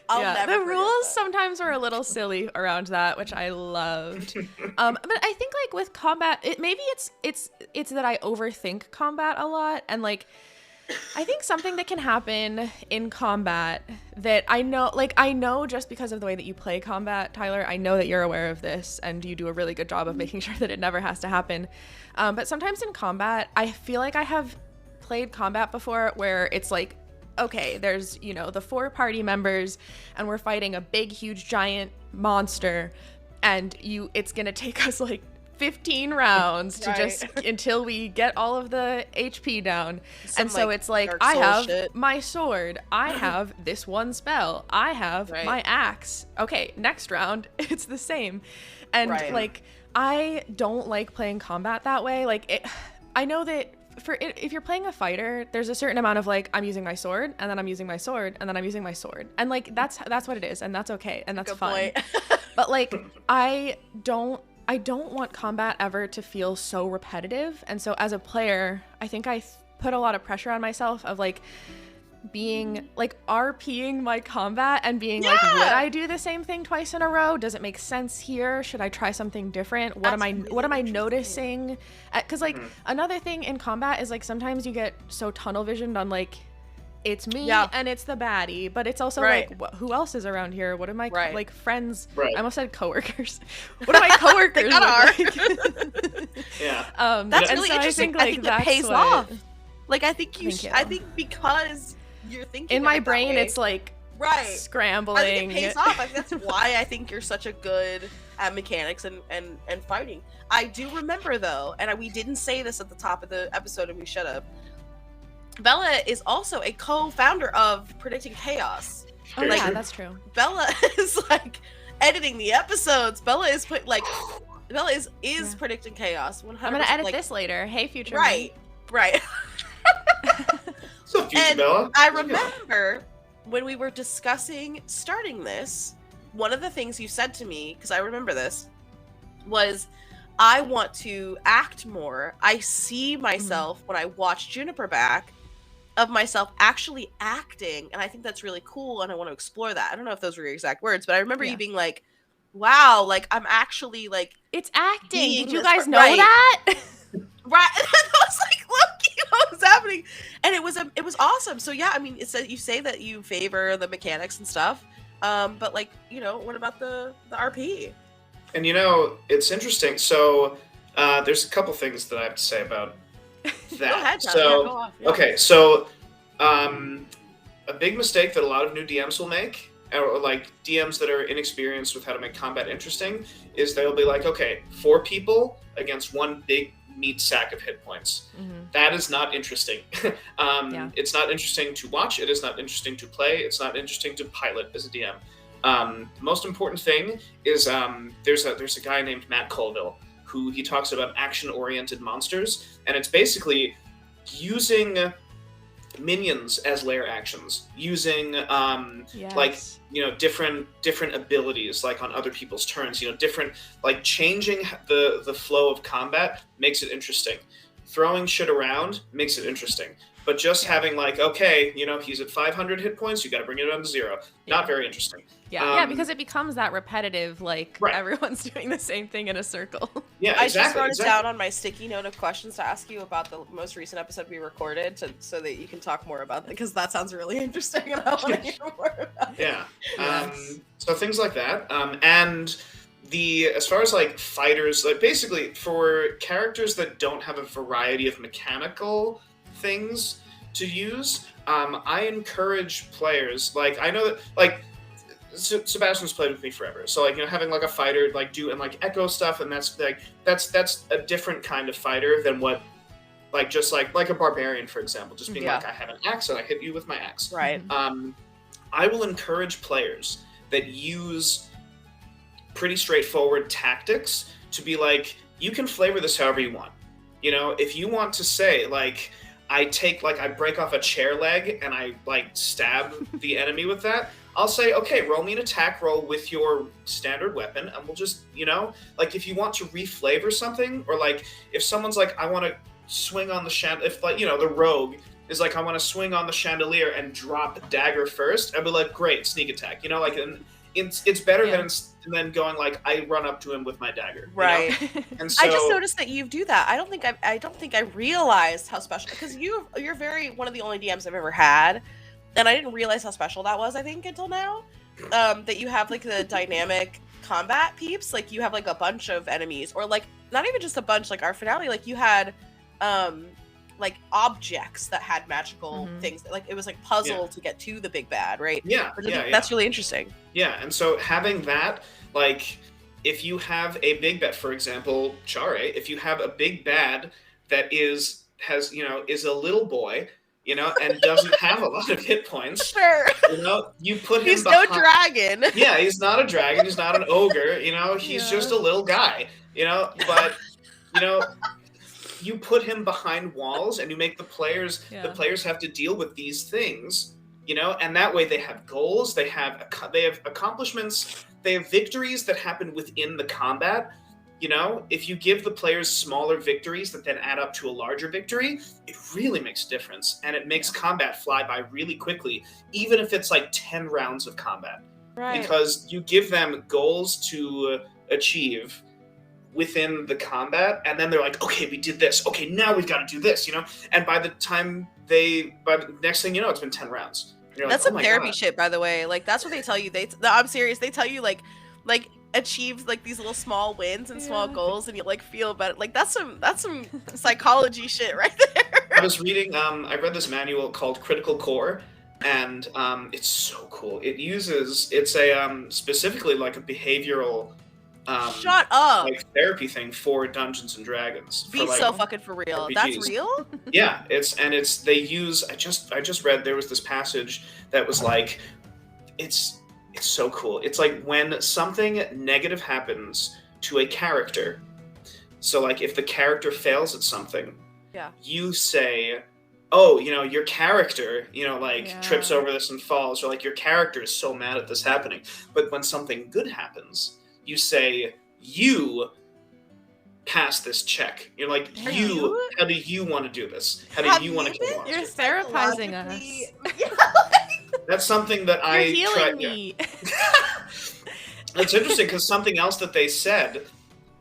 S1: The rules sometimes were a little silly around that, which I loved. But I think like with combat, maybe it's that I overthink combat a lot, and like I think something that can happen in combat that I know just because of the way that you play combat, Tyler, I know that you're aware of this and you do a really good job of making sure that it never has to happen. But sometimes in combat, I feel like I have played combat before where it's like okay, there's, you know, the 4 party members and we're fighting a big, huge, giant monster, and it's gonna take us like 15 rounds to just until we get all of the HP down. And so it's like, I have my sword, I have this one spell, I have my axe. Okay, next round it's the same. And like, I don't like playing combat that way. Like, I know that if you're playing a fighter, there's a certain amount of like, I'm using my sword, and then I'm using my sword, and then I'm using my sword, and like that's what it is, and that's okay, and that's fun. But like, I don't want combat ever to feel so repetitive, and so as a player, I think I put a lot of pressure on myself of like being like RPing my combat and being like, would I do the same thing twice in a row? Does it make sense here? Should I try something different? What am I noticing? Because like another thing in combat is like sometimes you get so tunnel visioned on like, it's me and it's the baddie, but it's also like, who else is around here? What are my like friends? I almost said coworkers. What are my coworkers?
S2: That's really interesting. I think that pays off. Like, I think I think because you're thinking
S1: in my brain, it's like scrambling.
S2: I think it pays off. I think that's why I think you're such a good at mechanics and fighting. I do remember though, and we didn't say this at the top of the episode, and we should have. Bella is also a co-founder of Predicting Chaos.
S1: Oh, like, yeah, that's true.
S2: Bella is like editing the episodes. Bella is Predicting Chaos. 100%.
S1: I'm gonna edit this later. Hey, future.
S2: Right.
S3: So future Bella.
S2: I remember when we were discussing starting this, one of the things you said to me, because I remember this, was I want to act more. I see myself when I watch Juniper back, of myself actually acting, and I think that's really cool, and I want to explore that. I don't know if those were your exact words, but I remember you being like, wow, like I'm actually like,
S1: it's acting. Did you guys know that?
S2: Right. And I was like, look, what was happening? And it was awesome. So yeah, I mean, it said, you say that you favor the mechanics and stuff, but like, you know, what about the RP?
S3: And you know, it's interesting. So there's a couple things that I have to say about that.
S2: Go ahead, Tyler.
S3: So
S2: go off.
S3: okay, so a big mistake that a lot of new DMs will make, or like DMs that are inexperienced with how to make combat interesting, is they'll be like, okay, 4 people against 1 big meat sack of hit points. That is not interesting. It's not interesting to watch. It is not interesting to play. It's not interesting to pilot as a DM. The most important thing is there's a guy named Matt Colville who he talks about action-oriented monsters, and it's basically using minions as lair actions, using like, you know, different abilities like on other people's turns, you know, different, like changing the flow of combat makes it interesting. Throwing shit around makes it interesting. But just having like, okay, you know, he's at 500 hit points, you got to bring it down to 0. Not very interesting.
S1: Yeah, because it becomes that repetitive, like everyone's doing the same thing in a circle.
S3: Yeah,
S2: I just wrote it down on my sticky note of questions to ask you about the most recent episode we recorded, so that you can talk more about it, because that sounds really interesting and I want to hear more about it.
S3: Yeah. So things like that. And as far as like fighters, like basically for characters that don't have a variety of mechanical things to use, I encourage players, like I know that like Sebastian's played with me forever, so like, you know, having like a fighter like do and like echo stuff, and that's a different kind of fighter than what like just like a barbarian, for example, just being like, I have an axe and I hit you with my axe.
S2: Right.
S3: I will encourage players that use pretty straightforward tactics to be like, you can flavor this however you want. You know, if you want to say like, I break off a chair leg and I like stab the enemy with that, I'll say, okay, roll me an attack roll with your standard weapon, and we'll just, you know, like if you want to reflavor something, or like if someone's like, I want to swing on the if like, you know, the rogue is like, I want to swing on the chandelier and drop dagger first, I'd be like, great, sneak attack, you know, like, and it's better than going like, I run up to him with my dagger,
S2: right?
S3: You know? And so,
S2: I just noticed that you do that. I don't think I realized how special, because you're very one of the only DMs I've ever had, and I didn't realize how special that was, I think, until now. That you have like the dynamic combat peeps, like you have like a bunch of enemies, or like not even just a bunch, like our finale, like you had like objects that had magical things. Like it was like puzzle to get to the big bad, right?
S3: Yeah,
S2: That's really interesting.
S3: Yeah, and so having that, like, if you have a big bad, for example, Chare, if you have a big bad that is a little boy, and doesn't have a lot of hit points,
S2: Sure.
S3: You put him
S2: He's
S3: behind...
S2: no dragon.
S3: Yeah, he's not a dragon, he's not an ogre, he's just a little guy, but, you put him behind walls and you make the players have to deal with these things, and that way they have goals, they have accomplishments, they have victories that happen within the combat. If you give the players smaller victories that then add up to a larger victory, it really makes a difference, and it makes combat fly by really quickly, even if it's like 10 rounds of combat. Right. Because you give them goals to achieve within the combat, and then they're like, okay, we did this. Okay, now we've got to do this, And by the next thing you know, it's been 10 rounds.
S2: That's some therapy shit, by the way. Like, that's what they tell you. I'm serious. They tell you, like achieve like these little small wins and small goals, and you like feel better. Like that's some psychology shit right there.
S3: I was reading. I read this manual called Critical Core, and it's so cool. It's a specifically like a behavioral.
S2: Shut up!
S3: Like therapy thing for Dungeons and Dragons.
S2: Be so fucking for real. RPGs. That's real?
S3: Yeah, they use. I just read there was this passage that was like, it's so cool. It's like when something negative happens to a character. So like if the character fails at something, you say, oh, your character, trips over this and falls, or like your character is so mad at this happening. But when something good happens, you say, you pass this check. You're like, how do you want to do this? How do you want to kill monsters?
S1: You're therapizing us.
S3: That's something that
S1: You're healing me.
S3: It's interesting because something else that they said,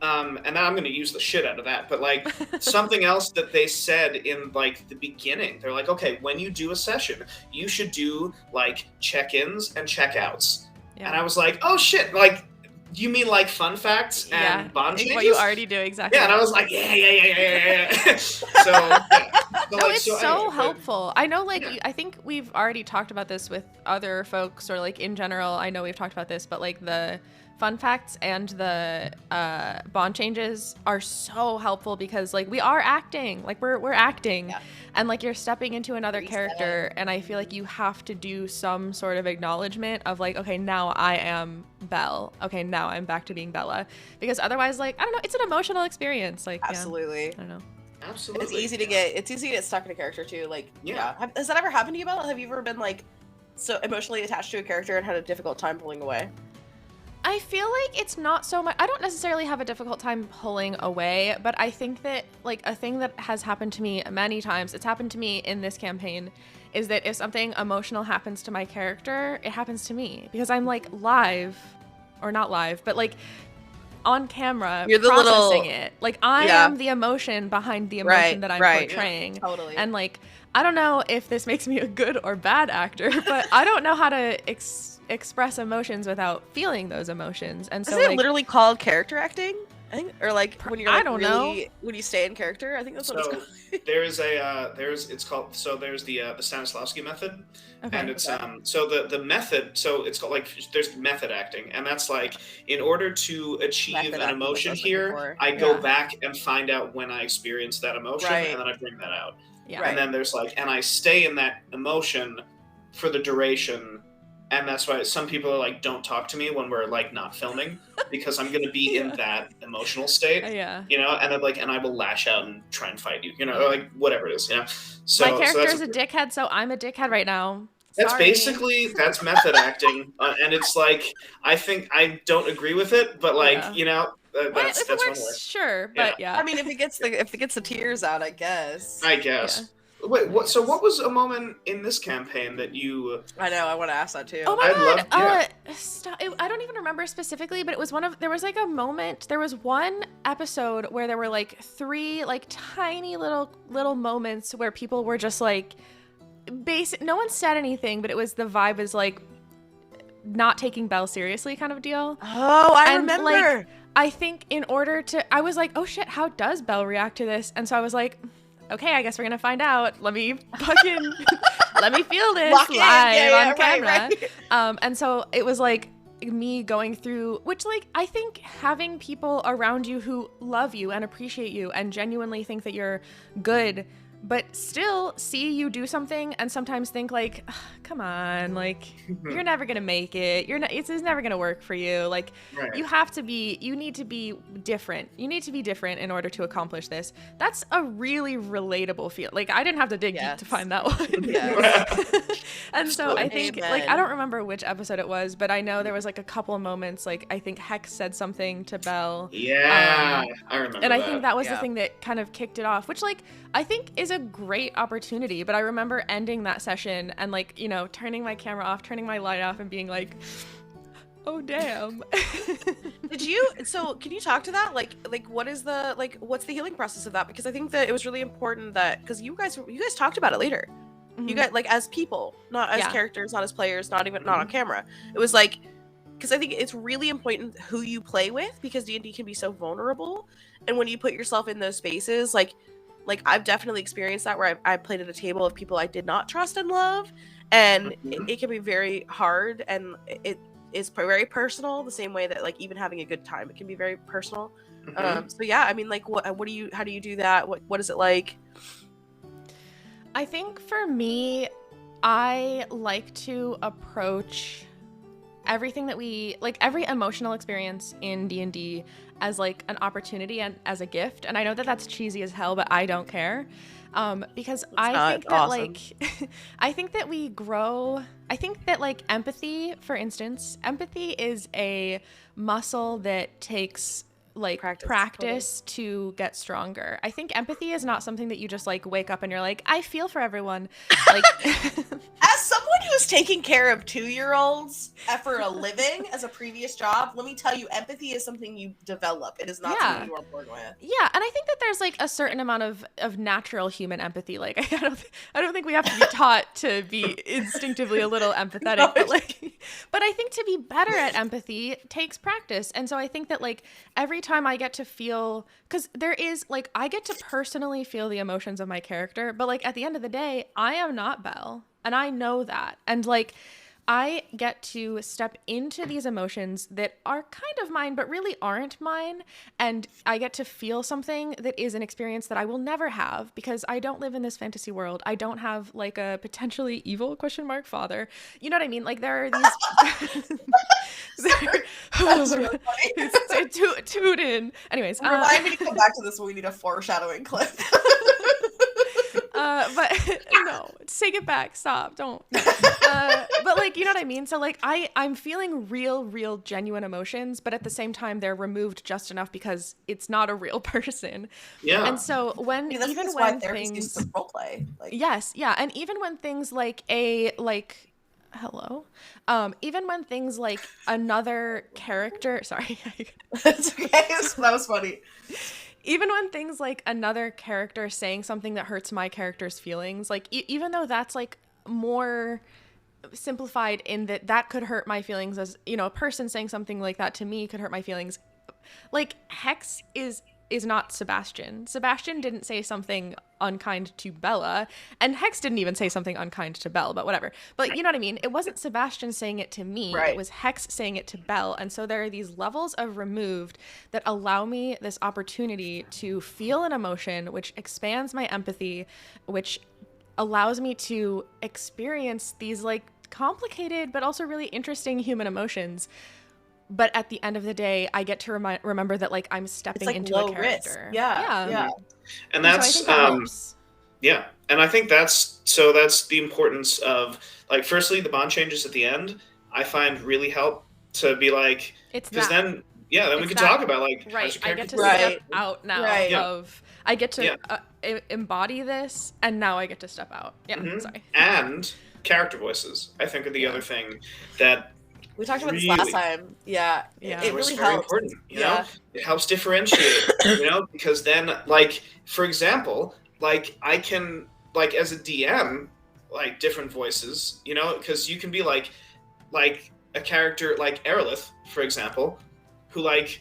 S3: and now I'm going to use the shit out of that, but like something else that they said in like the beginning, they're like, okay, when you do a session, you should do like check-ins and check-outs. Yeah. And I was like, oh shit, like, you mean like fun facts and bond changes?
S1: What you already do, exactly.
S3: Yeah, and I was like, yeah. So, yeah.
S1: It's so helpful. I know, like, I think we've already talked about this with other folks, or like in general, I know we've talked about this, but like the fun facts and the bond changes are so helpful because like we are acting, like we're acting, and like you're stepping into another character, and I feel like you have to do some sort of acknowledgement of like, okay, now I am Belle. Okay, now I'm back to being Bella, because otherwise, like, I don't know, it's an emotional experience. Like,
S2: absolutely,
S1: I don't know.
S3: Absolutely.
S2: It's easy to get stuck in a character too. Like, has that ever happened to you, Belle? Have you ever been like so emotionally attached to a character and had a difficult time pulling away?
S1: I feel like it's not so much. I don't necessarily have a difficult time pulling away, but I think that like a thing that has happened to me many times, it's happened to me in this campaign, is that if something emotional happens to my character, it happens to me because I'm like live, or not live, but like on camera,
S2: you're the
S1: processing it. Like I am the emotion behind the emotion that I'm portraying.
S2: Yeah, totally.
S1: And like, I don't know if this makes me a good or bad actor, but I don't know how to express emotions without feeling those emotions. And so
S2: is it literally called character acting? I think, or like when you're like,
S1: I don't know,
S2: when you stay in character. I think that's what it's called.
S3: There's the Stanislavski method, and it's so the method, so it's called like there's method acting, and that's like in order to achieve an emotion here, I go back and find out when I experienced that emotion, and then I bring that out. Yeah. And then there's like, and I stay in that emotion for the duration. And that's why some people are like, don't talk to me when we're like not filming, because I'm going to be in that emotional state, and I'm like, and I will lash out and try and fight you, or like whatever it is, So
S1: my character is a dickhead, so I'm a dickhead right now.
S3: That's that's method acting. And it's like, I think I don't agree with it, but like, that's one way.
S1: Sure. But
S2: I mean, if it gets the tears out, I guess.
S3: Yeah. Wait, what? So, what was a moment in this campaign that you?
S2: I know. I want to ask that too.
S1: Oh my god! I don't even remember specifically, but it was there was like a moment. There was one episode where there were like 3 like tiny little moments where people were just like, no one said anything, but it was the vibe was like not taking Belle seriously kind of deal.
S2: Oh, I remember.
S1: Like, I think in order to, I was like, oh shit, how does Belle react to this? And so I was like, okay, I guess we're gonna find out. Let me fucking let me feel this
S2: Lock in.
S1: live
S2: Yeah,
S1: on camera.
S2: right.
S1: And so it was like me going through, which like I think having people around you who love you and appreciate you and genuinely think that you're good, but still see you do something and sometimes think like, "Ugh, come on, like you're never gonna make it. It's never gonna work for you. Like
S3: Right.
S1: you need to be different. You need to be different in order to accomplish this." That's a really relatable feel. Like I didn't have to dig deep
S2: Yes.
S1: to find that one.
S2: Yes.
S1: And so I think like I
S2: Amen.
S1: don't remember which episode it was, but I know there was like a couple of moments like I think Hex said something to Belle.
S3: Yeah, I remember
S1: And I
S3: that.
S1: think that was the
S2: Yeah.
S1: thing that kind of kicked it off, which like I think is a great opportunity. But I remember ending that session and like, you know, turning my camera off, turning my light off and being like, oh damn.
S2: So can you talk to that? Like what's the healing process of that? Because I think that it was really important that, because you guys talked about it later. You guys, like, as people, not as
S1: Yeah.
S2: characters, not as players, not on camera. It was like, because I think it's really important who you play with, because D&D can be so vulnerable, and when you put yourself in those spaces, like I've definitely experienced that, where I played at a table of people I did not trust and love, and it can be very hard, and it is very personal, the same way that like even having a good time, it can be very personal. So yeah, I mean, like, how do you do that? What is it like?
S1: I think for me, I like to approach everything that every emotional experience in D&D as like an opportunity and as a gift. And I know that that's cheesy as hell, but I don't care. Because I think that
S2: awesome.
S1: like, I think that we grow. I think that like empathy, for instance, empathy is a muscle that takes like practice to get stronger. I think empathy is not something that you just like wake up and you're like, I feel for everyone. Like
S2: As someone who's taking care of 2-year-olds for a living as a previous job, let me tell you, empathy is something you develop. It is not something you are born with.
S1: Yeah, and I think that there's like a certain amount of natural human empathy. Like I don't think we have to be taught to be instinctively a little empathetic, but I think to be better at empathy takes practice. And so I think that like every time I get to feel, because there is like I get to personally feel the emotions of my character, but like at the end of the day, I am not Belle, and I know that. And like I get to step into these emotions that are kind of mine, but really aren't mine. And I get to feel something that is an experience that I will never have, because I don't live in this fantasy world. I don't have like a potentially evil ? Father. You know what I mean? Like there are these.
S2: That's really funny.
S1: Toot in. Anyways.
S2: Remind me to come back to this when we need a foreshadowing clip.
S1: But no, take it back. Stop. Don't. No. But like, you know what I mean? So like I'm feeling real, genuine emotions, but at the same time, they're removed just enough because it's not a real person.
S3: Yeah.
S1: And so when,
S2: that's
S1: even
S2: why
S1: when
S2: therapy
S1: things,
S2: is the role play. Like,
S1: yes. Yeah. And even when things like hello. Even when things like another character, sorry.
S2: That's okay. That was funny.
S1: Even when things like another character saying something that hurts my character's feelings, like even though that's like more simplified in that could hurt my feelings, as you know, a person saying something like that to me could hurt my feelings. Like Hex is not Sebastian. Sebastian didn't say something unkind to Bella, and Hex didn't even say something unkind to Belle, but whatever. But you know what I mean? It wasn't Sebastian saying it to me. Right. It was Hex saying it to Belle. And so there are these levels of removed that allow me this opportunity to feel an emotion, which expands my empathy, which allows me to experience these like complicated but also really interesting human emotions. But at the end of the day, I get to remember that like I'm stepping
S2: like
S1: into
S2: low
S1: a character.
S2: Risk. Yeah.
S3: And that's
S1: so I think that helps.
S3: Yeah. And I think that's the importance of like, firstly, the bond changes at the end, I find really help to be like, because then we can talk about like,
S1: right. I get to
S2: right.
S1: step out now of, I get to embody this, and now I get to step out. Yeah. Sorry.
S3: And character voices, I think, are the other thing that
S2: we talked about this last time. Yeah. It really
S3: very
S2: helps.
S3: important. You know, it helps differentiate. You know, because then, like, for example, like I can, like, as a DM, like different voices. You know, because you can be like a character like Aerolith, for example, who like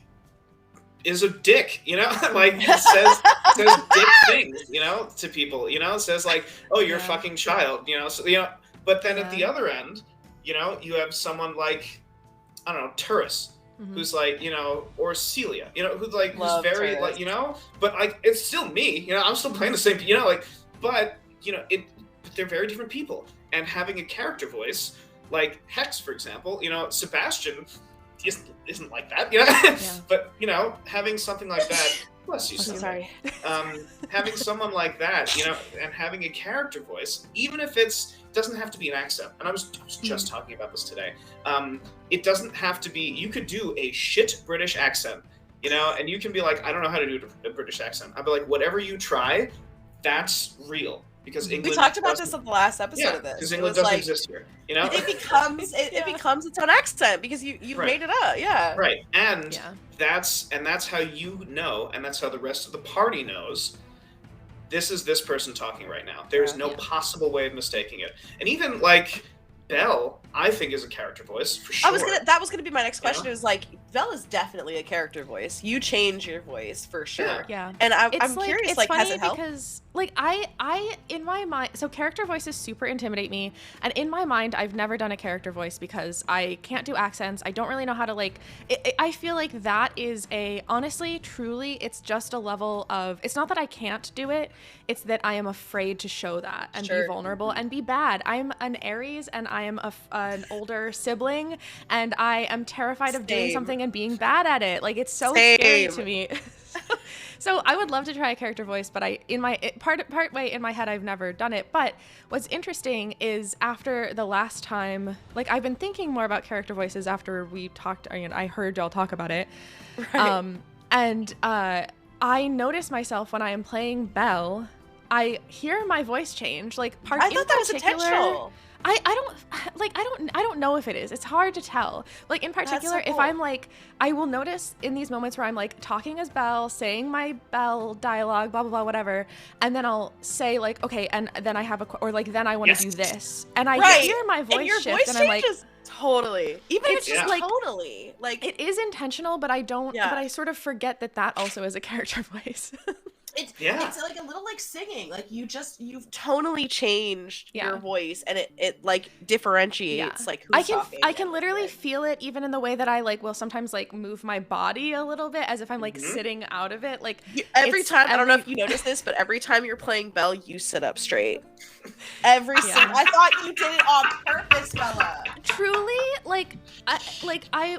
S3: is a dick, you know, like says dick things, you know, to people, you know, says like, oh, you're a fucking child, you know, so, you know, but then at the other end, you know, you have someone like, I don't know, Turris, who's like, you know, or Celia, you know, who's like, who's very
S2: Turris.
S3: like, you know, but like, it's still me, you know, I'm still playing the same, you know, like, but, you know, but they're very different people, and having a character voice, like Hex, for example, you know, Sebastian isn't like that, you know, but, you know, having something like that, bless you,
S2: sorry.
S3: Having someone like that, you know, and having a character voice, even if doesn't have to be an accent, and I was just talking about this today, it doesn't have to be, you could do a shit British accent, you know, and you can be like, I don't know how to do a British accent. I'd be like, whatever you try, that's real. Because England
S2: we talked about this in the last episode of this.
S3: Because England doesn't exist here, you know.
S2: It becomes its own accent because you made it up,
S3: Right, and that's how you know, and that's how the rest of the party knows. This is this person talking right now. There is no possible way of mistaking it, and even like Belle, I think, is a character voice for sure.
S2: That was gonna be my next question. It was like, Belle is definitely a character voice. You change your voice for sure.
S1: Yeah.
S2: And I'm
S1: like,
S2: curious,
S1: it's
S2: like,
S1: funny
S2: has it helped?
S1: because like I in my mind, so character voices super intimidate me, and in my mind I've never done a character voice because I can't do accents. I don't really know how to like I feel like that is honestly, truly, it's just a level of, it's not that I can't do it, it's that I am afraid to show that and be vulnerable and be bad. I'm an Aries, and I am an older sibling, and I am terrified of doing something and being bad at it. Like, it's so scary to me. So I would love to try a character voice, but part way in my head, I've never done it. But what's interesting is after the last time, like, I've been thinking more about character voices after we talked, I heard y'all talk about it. Right. I notice myself when I am playing Belle, I hear my voice change. Like,
S2: I thought that was intentional.
S1: I don't know if it is. It's hard to tell. Like, in particular, if I'm like, I will notice in these moments where I'm like talking as Belle, saying my Belle dialogue, blah blah blah, whatever, and then I'll say like, okay, and then I have then I want to do this, and I hear my voice shift, and I'm like,
S2: totally. Even if it's just like
S1: totally, like, it is intentional, but I don't. But I sort of forget that also is a character voice.
S2: It's like a little like singing. Like, you've tonally changed your voice, and it like differentiates like who's talking.
S1: I can literally feel it even in the way that I like will sometimes like move my body a little bit as if I'm like sitting out of it. Like,
S2: every time, I don't know if you noticed this, but every time you're playing Belle, you sit up straight. Every single, I thought you did it on purpose, Bella.
S1: Truly,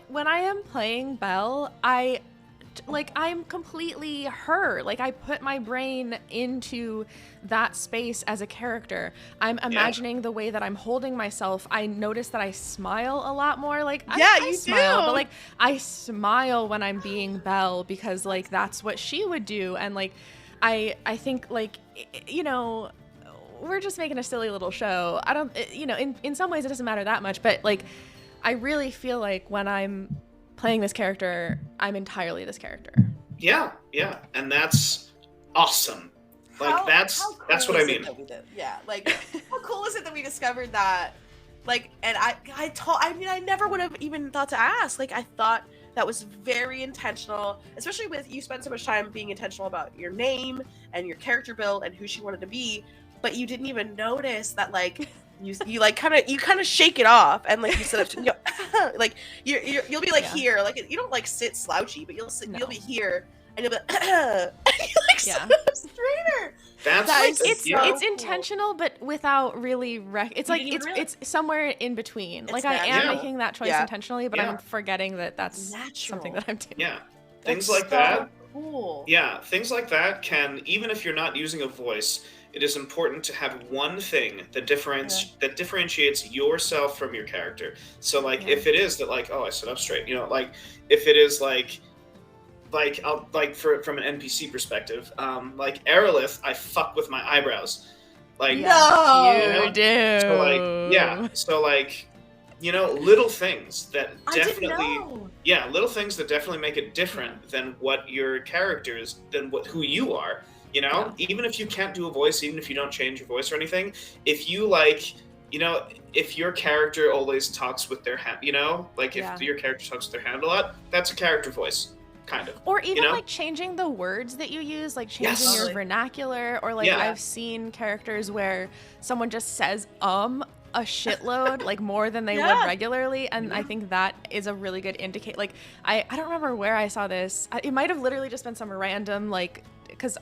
S1: when I am playing Belle, I'm completely her. Like, I put my brain into that space as a character. I'm imagining the way that I'm holding myself. I notice that I smile a lot more. Like, I smile, but like, I smile when I'm being Belle because like that's what she would do. And like, I think like, you know, we're just making a silly little show. I don't, you know, in some ways it doesn't matter that much, but like, I really feel like when I'm playing this character, I'm entirely this character.
S3: Yeah, and that's awesome. Like, that's what I mean.
S2: Like, how cool is it that we discovered that? Like, and I never would have even thought to ask. Like, I thought that was very intentional, especially with you spend so much time being intentional about your name and your character build and who she wanted to be, but you didn't even notice that, like, you like kind of shake it off, and like you sit up to go, like you'll be like here, like you don't like sit slouchy, but you'll be here, and you'll be like sit up straighter.
S1: It's intentional, but without really it's like it's somewhere in between. Like, I am making that choice intentionally, but I'm forgetting that that's something that I'm doing.
S3: Yeah, things like that. Cool. Yeah, things like that can, even if you're not using a voice, it is important to have one thing that differentiates yourself from your character. So like, if it is that like, oh, I sit up straight, you know, like if it is like I'll like from an NPC perspective, like Aerolith, I fuck with my eyebrows. Like,
S1: you
S3: do. So like, you know, little things that little things that definitely make it different than what your character is, than who you are. You know, even if you can't do a voice, even if you don't change your voice or anything, if you like, you know, if your character always talks with their hand, you know, like if your character talks with their hand a lot, that's a character voice. kind of.
S1: Or even
S3: you know?
S1: like changing the words that you use, like changing
S3: Yes.
S1: your vernacular, or like
S3: Yeah.
S1: I've seen characters where someone just says a shitload, like more than they would regularly, and I think that is a really good indicator. Like I don't remember where I saw this. It might have literally just been some random, like, because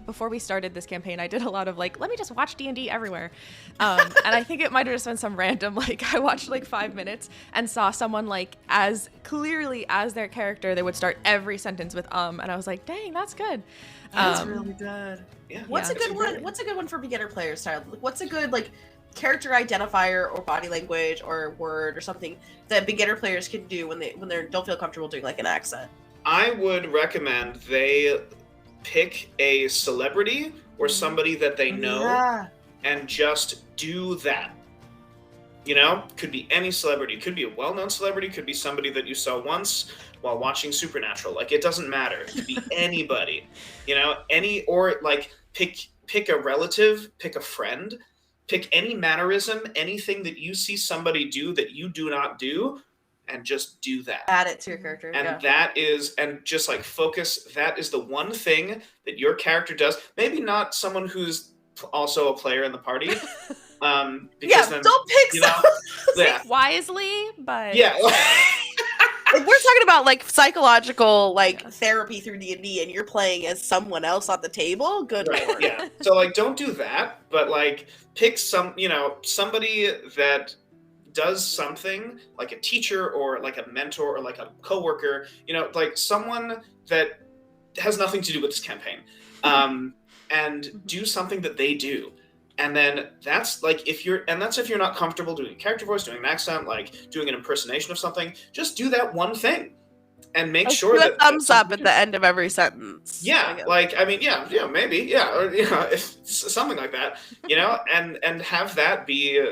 S1: before we started this campaign, I did a lot of like, let me just watch D&D everywhere, and I think it might have just been some random, like, I watched like 5 minutes and saw someone like as clearly as their character, they would start every sentence with and I was like, dang, that's good.
S4: That's really good.
S3: Yeah.
S4: What's a good one? What's a good one for beginner players, Tyler? Like, what's a good like character identifier or body language or word or something that beginner players can do when they don't feel comfortable doing like an accent?
S3: I would recommend they pick a celebrity or somebody that they know and just do that. You know, could be any celebrity. Could be a well-known celebrity. Could be somebody that you saw once while watching Supernatural. Like, it doesn't matter. It could be anybody. You know, or like pick a relative, pick a friend, pick any mannerism, anything that you see somebody do that you do not do, and just do that.
S4: Add it to your character.
S3: And and just like focus, that is the one thing that your character does. Maybe not someone who's also a player in the party. Because then,
S4: don't pick
S3: you know,
S1: Pick wisely, but
S3: yeah.
S4: If we're talking about like psychological like therapy through D&D and you're playing as someone else on the table, good
S3: Right,
S4: lord.
S3: yeah. So like, don't do that, but like pick somebody that does something, like a teacher or like a mentor or like a coworker, like someone that has nothing to do with this campaign, and do something that they do. And then that's like, if you're not comfortable doing a character voice, doing an accent, like doing an impersonation of something, just do that one thing and make sure that
S2: thumbs up at the end of every sentence.
S3: Yeah, like, I mean, maybe, or if something like that, and have that be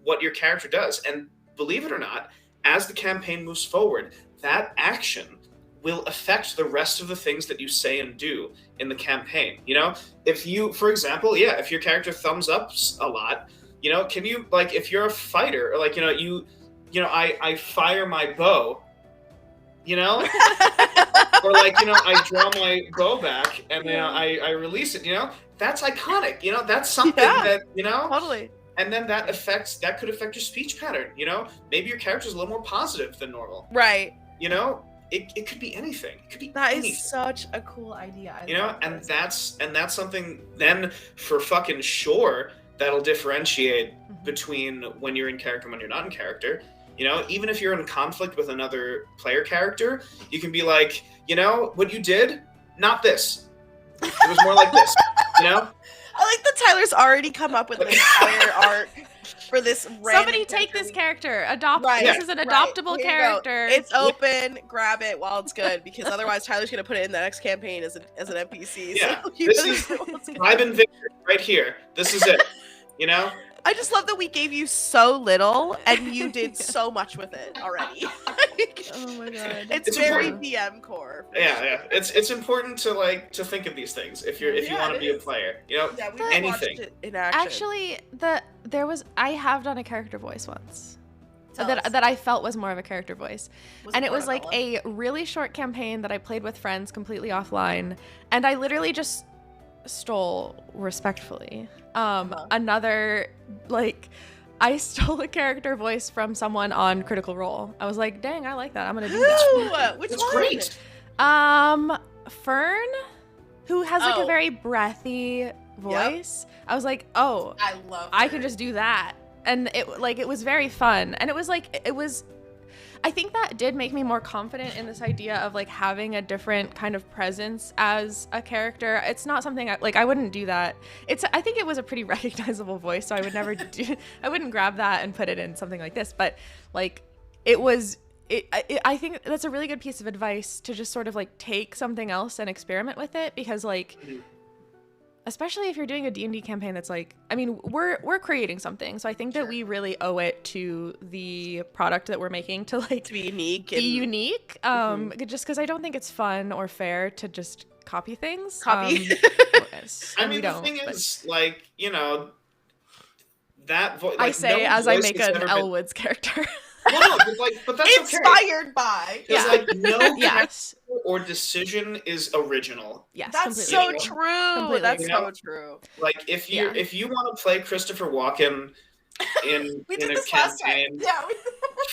S3: what your character does. And believe it or not, as the campaign moves forward, that action will affect the rest of the things that you say and do in the campaign. If you, for example, if your character thumbs up a lot, can you, like, if you're a fighter, or like, I fire my bow, or like, I draw my bow back and then I release it, that's iconic, that's something that,
S2: Totally.
S3: And then that could affect your speech pattern, maybe your character's a little more positive than normal.
S2: Right.
S3: It could be anything. It could be
S2: That
S3: anything.
S2: is such a cool idea.
S3: And that's something then for fucking sure that'll differentiate between when you're in character and when you're not in character. Even if you're in conflict with another player character, you can be like, what you did, not this. It was more like this,
S2: I like that Tyler's already come up with an entire arc for this random
S1: somebody take this character, adopt.
S2: Right.
S1: This is an adoptable
S2: Here you go.
S1: character.
S2: It's open. Grab it while it's good, because otherwise Tyler's gonna put it in the next campaign as an NPC.
S3: Yeah,
S2: So you
S3: this
S2: better
S3: is
S2: do what's good.
S3: Tribe and Victor right here. This is it.
S2: I just love that we gave you so little and you did so much with it already.
S1: Oh my god.
S2: It's very DM core.
S3: Yeah. It's important to think of these things if you want to be a player.
S2: Yeah, we
S3: anything.
S2: watched it in action.
S1: Actually, I have done a character voice once.
S4: Tell us.
S1: That I felt was more of a character voice. And it was like
S4: Bella?
S1: a really short campaign that I played with friends completely offline. And I literally just stole, respectfully, another, like, I stole a character voice from someone on Critical Role. I was like, dang, I like that. I'm going to do that.
S2: Which
S3: It's
S2: one?
S3: great.
S1: Fern, who has like a very breathy voice. I was like, oh,
S4: I love
S1: I can just do that. And it was very fun. And I think that did make me more confident in this idea of like having a different kind of presence as a character. It's not something I wouldn't do that. I think it was a pretty recognizable voice, so I would never I wouldn't grab that and put it in something like this. But like I think that's a really good piece of advice, to just sort of like take something else and experiment with it, because like, especially if you're doing a D&D campaign that's like, I mean, we're creating something, so I think that we really owe it to the product that we're making to like
S2: To be unique.
S1: be unique. Just because I don't think it's fun or fair to just copy things.
S2: Copy.
S3: I mean, the thing is, like, that voice. Like,
S1: I say
S3: no
S1: as I
S3: voice
S1: make
S3: has
S1: an
S3: ever
S1: Elle
S3: been-
S1: Woods character.
S3: Well, no, but that's okay.
S4: Inspired by.
S3: Because
S1: Yeah.
S3: like no
S1: Yes.
S3: character or decision is original.
S1: Yes.
S4: That's
S1: completely.
S4: so true.
S1: Completely.
S4: That's
S3: You
S4: so
S3: know?
S4: true.
S3: Like if you
S1: Yeah.
S3: want to play Christopher Walken in
S4: We did
S3: a
S4: this last time.
S3: campaign,
S4: Yeah.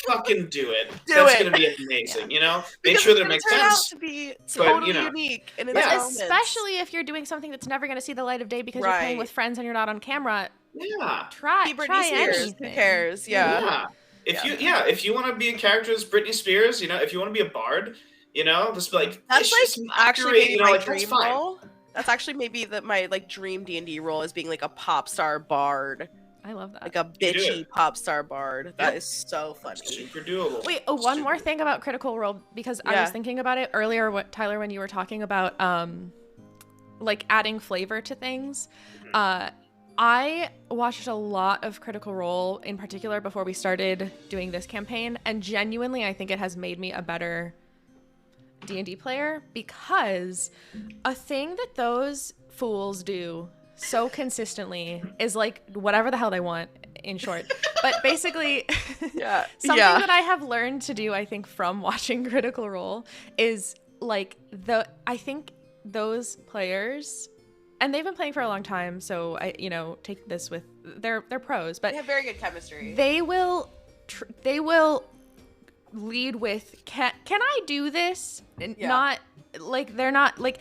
S3: fucking do it.
S4: Do
S3: That's
S4: it.
S3: gonna be amazing. You know, make
S4: Because
S3: sure
S4: it's
S3: that it
S4: gonna
S3: makes
S4: turn
S3: sense.
S4: out to be
S3: But,
S4: totally
S3: you know.
S4: unique and in
S1: But
S4: its moments.
S1: especially if you're doing something that's never going to see the light of day because you're playing
S4: Right.
S1: with friends and you're not on camera,
S3: Yeah.
S1: try
S4: Be Britney
S1: try
S4: Spears.
S1: anything.
S4: Who cares? Yeah.
S3: Yeah. If you want to be a character as Britney Spears, you know, if you want to be a bard, you know, just like
S4: That's
S3: it's just
S4: like actually
S3: accurate,
S4: maybe
S3: you know,
S4: my
S3: like that's
S4: dream
S3: fine.
S4: role. That's actually maybe my like dream D&D role is being like a pop star bard,
S1: I love that.
S4: like a
S3: do
S4: bitchy
S3: it.
S4: pop star bard. That
S3: Yep.
S4: is so funny.
S3: Super doable.
S1: Wait, one more
S3: Super-
S1: thing about Critical Role, because I
S4: Yeah.
S1: was thinking about it earlier, Tyler, when you were talking about like adding flavor to things.
S3: Mhm.
S1: I watched a lot of Critical Role in particular before we started doing this campaign, and genuinely I think it has made me a better D&D player, because a thing that those fools do so consistently is like whatever the hell they want, in short. But basically
S4: Yeah.
S1: something
S4: yeah.
S1: that I have learned to do, I think, from watching Critical Role is like I think those players, and they've been playing for a long time, so I take this with they're pros, but
S4: They have very good chemistry.
S1: they will lead with can I do this, and
S4: Yeah.
S1: not like they're not like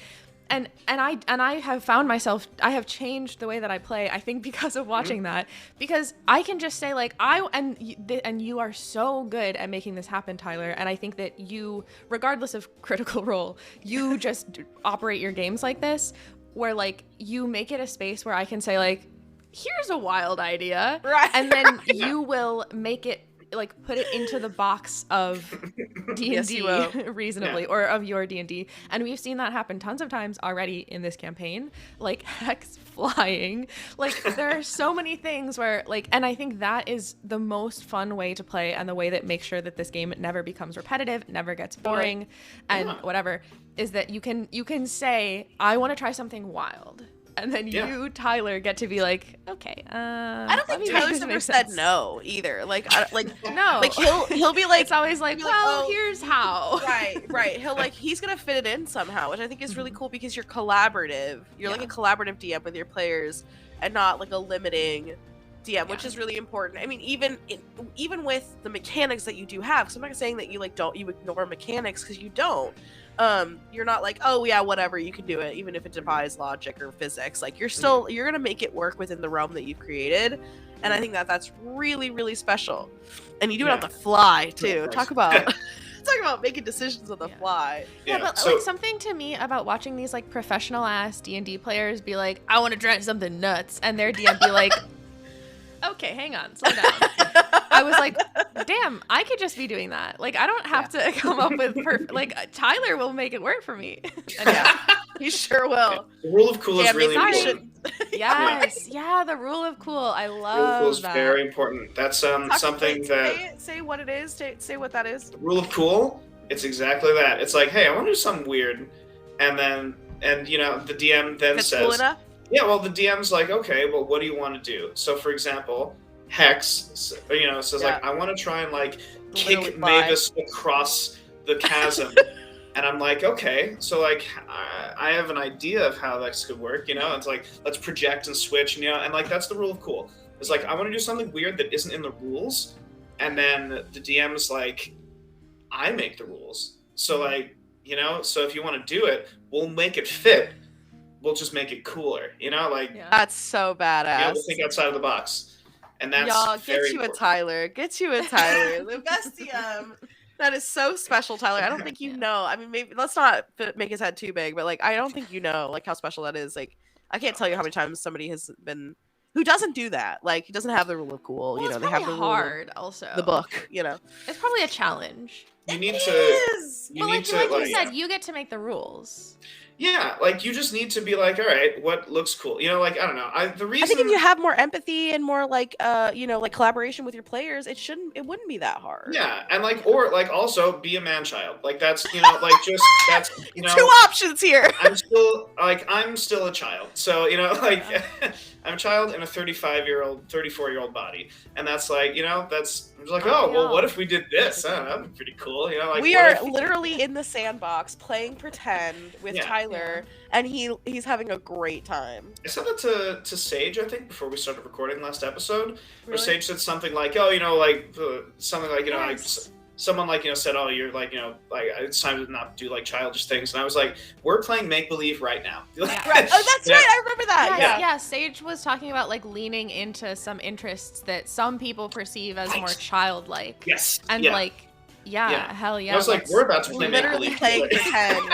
S1: and I have found myself, I have changed the way that I play, I think, because of watching that, because I can just say like and you are so good at making this happen, Tyler, and I think that you, regardless of Critical Role, you just operate your games like this, where like you make it a space where I can say like, here's a wild idea,
S4: Right.
S1: and then you will make it like put it into the box of D&D
S4: Yes, you will.
S1: reasonably,
S3: Yeah.
S1: or of your D&D, and we've seen that happen tons of times already in this campaign, like hex flying, like there are so many things where like, and I think that is the most fun way to play, and the way that makes sure that this game never becomes repetitive, never gets boring, and
S3: Yeah.
S1: whatever, is that you can say, I want to try something wild. And then
S3: Yeah.
S1: you, Tyler, get to be like, okay.
S4: I don't
S1: let me
S4: think
S1: make
S4: Tyler's
S1: this
S4: ever
S1: make
S4: said
S1: sense.
S4: no either. Like,
S1: No.
S4: like he'll be like,
S1: It's always like,
S4: be like,
S1: well,
S4: oh,
S1: here's how.
S4: right. He's gonna fit it in somehow, which I think is really cool because you're collaborative. You're like a collaborative DM with your players, and not like a limiting DM, which is really important. I mean, even with the mechanics that you do have, because I'm not saying that you ignore mechanics, because you don't. You're not like, oh yeah, whatever, you can do it, even if it defies logic or physics. Like you're gonna make it work within the realm that you've created, and I think that's really, really special. And you do it on
S3: Yeah.
S4: the fly too.
S3: Yeah,
S4: Talk about making decisions on the fly.
S1: Yeah, but
S3: so-
S1: like something to me about watching these like professional ass D&D players be like, I want to try something nuts, and their DM be like, okay, hang on, slow down. I was like, damn, I could just be doing that. Like, I don't have to come up with like Tyler will make it work for me. And
S4: Yeah, he sure will.
S3: The rule of cool is
S4: Damn,
S3: really
S1: sorry.
S3: important.
S1: Yes, yeah, the rule of cool. I
S3: Rule of
S1: love
S3: cool is
S1: that.
S3: very important. That's something that
S4: say what it is. Say what that is.
S3: rule of cool. It's exactly that. It's like, hey, I want to do something weird, and you know the DM then
S4: That's
S3: says,
S4: cool enough.
S3: yeah, well the DM's like, okay, well what do you want to do? So for example, Hex, you know, says like,
S4: Yeah.
S3: I want to try and like
S4: Literally
S3: kick
S4: fly.
S3: Mavis across the chasm. And I'm like, okay, so like I have an idea of how this could work, you know. It's like, let's project and switch, you know, and like that's the rule of cool. It's like, I want to do something weird that isn't in the rules, and then the DM's like, I make the rules, so like, you know, so if you want to do it, we'll make it fit. We'll just make it cooler, you know, like
S1: Yeah.
S4: That's so
S3: you know,
S4: badass.
S3: we'll think outside of the box, and that's
S4: Y'all,
S3: very
S4: get you a
S3: important.
S4: Tyler. Get you a Tyler. The best DM. That is so special, Tyler. I don't think you know. I mean, maybe let's not make his head too big, but like, I don't think you know like how special that is. Like, I can't tell you how many times somebody has been who doesn't do that. Like, he doesn't have the rule of cool.
S1: Well,
S4: You know,
S1: it's
S4: they have the
S1: probably
S4: rule of
S1: hard also.
S4: the book. You know,
S1: It's probably a challenge.
S3: You need
S4: It
S3: to,
S4: is!
S3: you
S1: But
S3: need
S1: like,
S3: to,
S1: like you
S3: like,
S1: said, you get to make the rules.
S3: yeah, like you just need to be like, all right, what looks cool, you know, like I don't know, the reason
S4: I think if you have more empathy and more like you know, like collaboration with your players, it wouldn't be that hard.
S3: yeah, and like, or like also be a man-child, like that's, you know, like just that's, you know,
S4: Two options here.
S3: I'm still a child, so you know, like I'm a child in a 34-year-old body, and that's like, that's like, oh, well, what if we did this? That'd be pretty cool, like
S2: we are literally in the sandbox playing pretend with Tyler, and he's having a great time.
S3: I said that to Sage, I think, before we started recording last episode, where
S2: Really?
S3: Sage said something like, oh, something like, like someone like, said, oh, you're like, like it's time to not do like childish things, and I was like, we're playing make believe right now.
S2: Right. Oh, that's right. I remember that.
S1: Yeah. Sage was talking about like leaning into some interests that some people perceive as more childlike.
S3: Yes.
S1: And like, hell yeah.
S3: I was like, we're about to play make
S2: literally
S3: believe
S2: playing pretend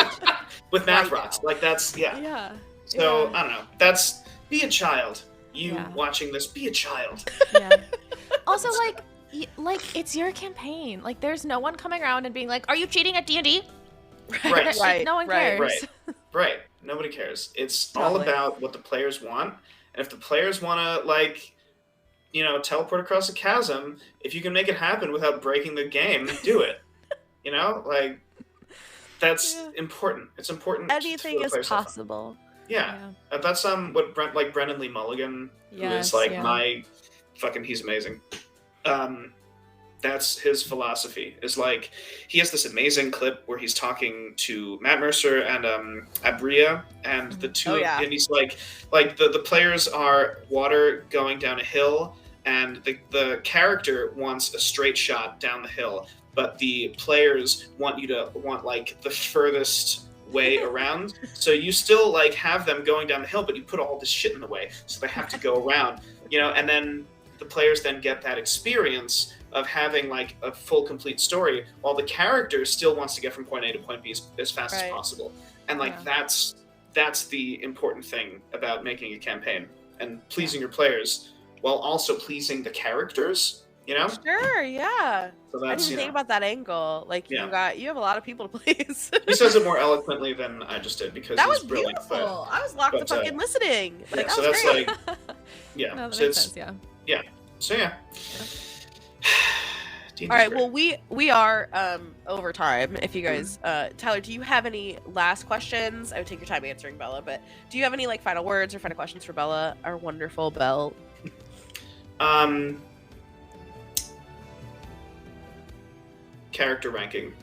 S3: with math rocks. Like that's
S1: Yeah.
S3: So I don't know. That's be a child. You watching this, be a child.
S1: Yeah. Also, like it's your campaign. Like, there's no one coming around and being like, "Are you cheating at D&D?"
S3: Right.
S1: No one cares.
S3: Right. Nobody cares. It's all about what the players want. And if the players want to, like, teleport across a chasm, if you can make it happen without breaking the game, do it. Like, that's important. It's important.
S2: Anything is possible.
S3: Yeah. That's what Brendan Lee Mulligan, who is like my fucking, he's amazing. That's his philosophy. Is like, he has this amazing clip where he's talking to Matt Mercer and Abria, and the two, and he's like the players are water going down a hill, and the character wants a straight shot down the hill, but the players want like the furthest way around. So you still like have them going down the hill, but you put all this shit in the way, so they have to go around. And then the players then get that experience of having like a full complete story, while the character still wants to get from point A to point B as fast as possible. And like that's the important thing about making a campaign and pleasing your players while also pleasing the characters.
S2: Sure, yeah.
S3: So that's,
S2: I didn't think about that angle. Like you have a lot of people to please.
S3: He says it more eloquently than I just did because
S2: that
S3: he's
S2: was
S3: brilliant.
S2: beautiful. I was locked the fucking listening. Like,
S3: so
S2: that was
S3: that's
S2: great.
S3: like,
S1: No, that
S3: so
S1: makes
S3: it's
S1: sense,
S3: So yeah.
S2: All right. Well, we are over time. If you guys, Tyler, do you have any last questions? I would take your time answering Bella, but do you have any like final words or final questions for Bella, our wonderful Belle?
S3: Character ranking.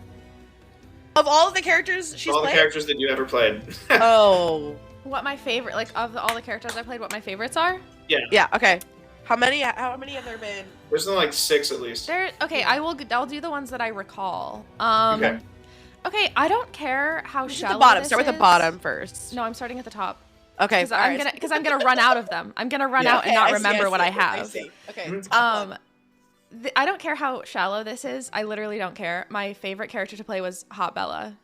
S2: Of all of the characters she's
S3: all
S2: played?
S3: The characters that you ever played.
S2: Oh.
S1: What my favorite, like, of all the characters I played, what my favorites are?
S3: Yeah.
S2: Yeah. Okay. How many have there been?
S3: There's no like 6 at least.
S1: Okay. I'll do the ones that I recall.
S3: Okay.
S1: Okay. I don't care how shallow.
S2: The bottom.
S1: This
S2: Start with
S1: is.
S2: the bottom first.
S1: No, I'm starting at the top.
S2: Okay.
S1: Because I'm gonna run out of them. I'm gonna run out and not remember what I have.
S2: I see. Okay.
S1: I don't care how shallow this is. I literally don't care. My favorite character to play was Hot Bella.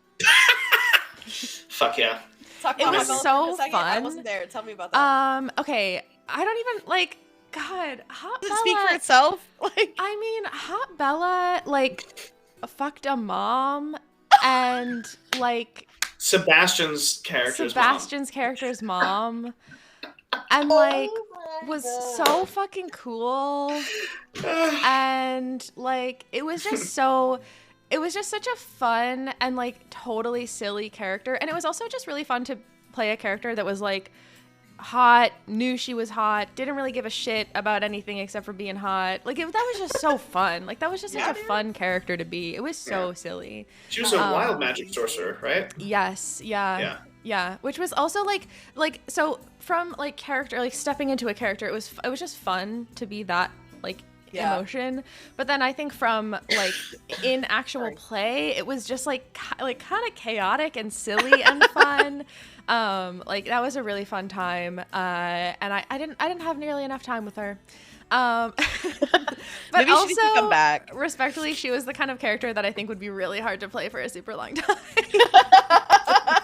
S3: Fuck yeah.
S1: It was so fun.
S2: I wasn't there. Tell me about that.
S1: Okay. I don't even like. God, Hot
S2: Does
S1: Bella.
S2: it speak for itself? Like,
S1: I mean, Hot Bella like fucked a mom, and like
S3: Sebastian's
S1: character's mom, and like was so fucking cool, and like it was just such a fun and like totally silly character, and it was also just really fun to play a character that was like hot, knew she was hot, didn't really give a shit about anything except for being hot. Like that was just so fun. Like that was just such a fun character to be. It was so silly.
S3: She was a wild magic sorcerer, right?
S1: Yes. Yeah. Which was also like so from like character, like stepping into a character, it was just fun to be that like emotion. But then I think from like in actual play, it was just like kind of chaotic and silly and fun. Like that was a really fun time, and I didn't have nearly enough time with her. But
S2: maybe
S1: also,
S2: she needs to come back.
S1: Respectfully, she was the kind of character that I think would be really hard to play for a super long time.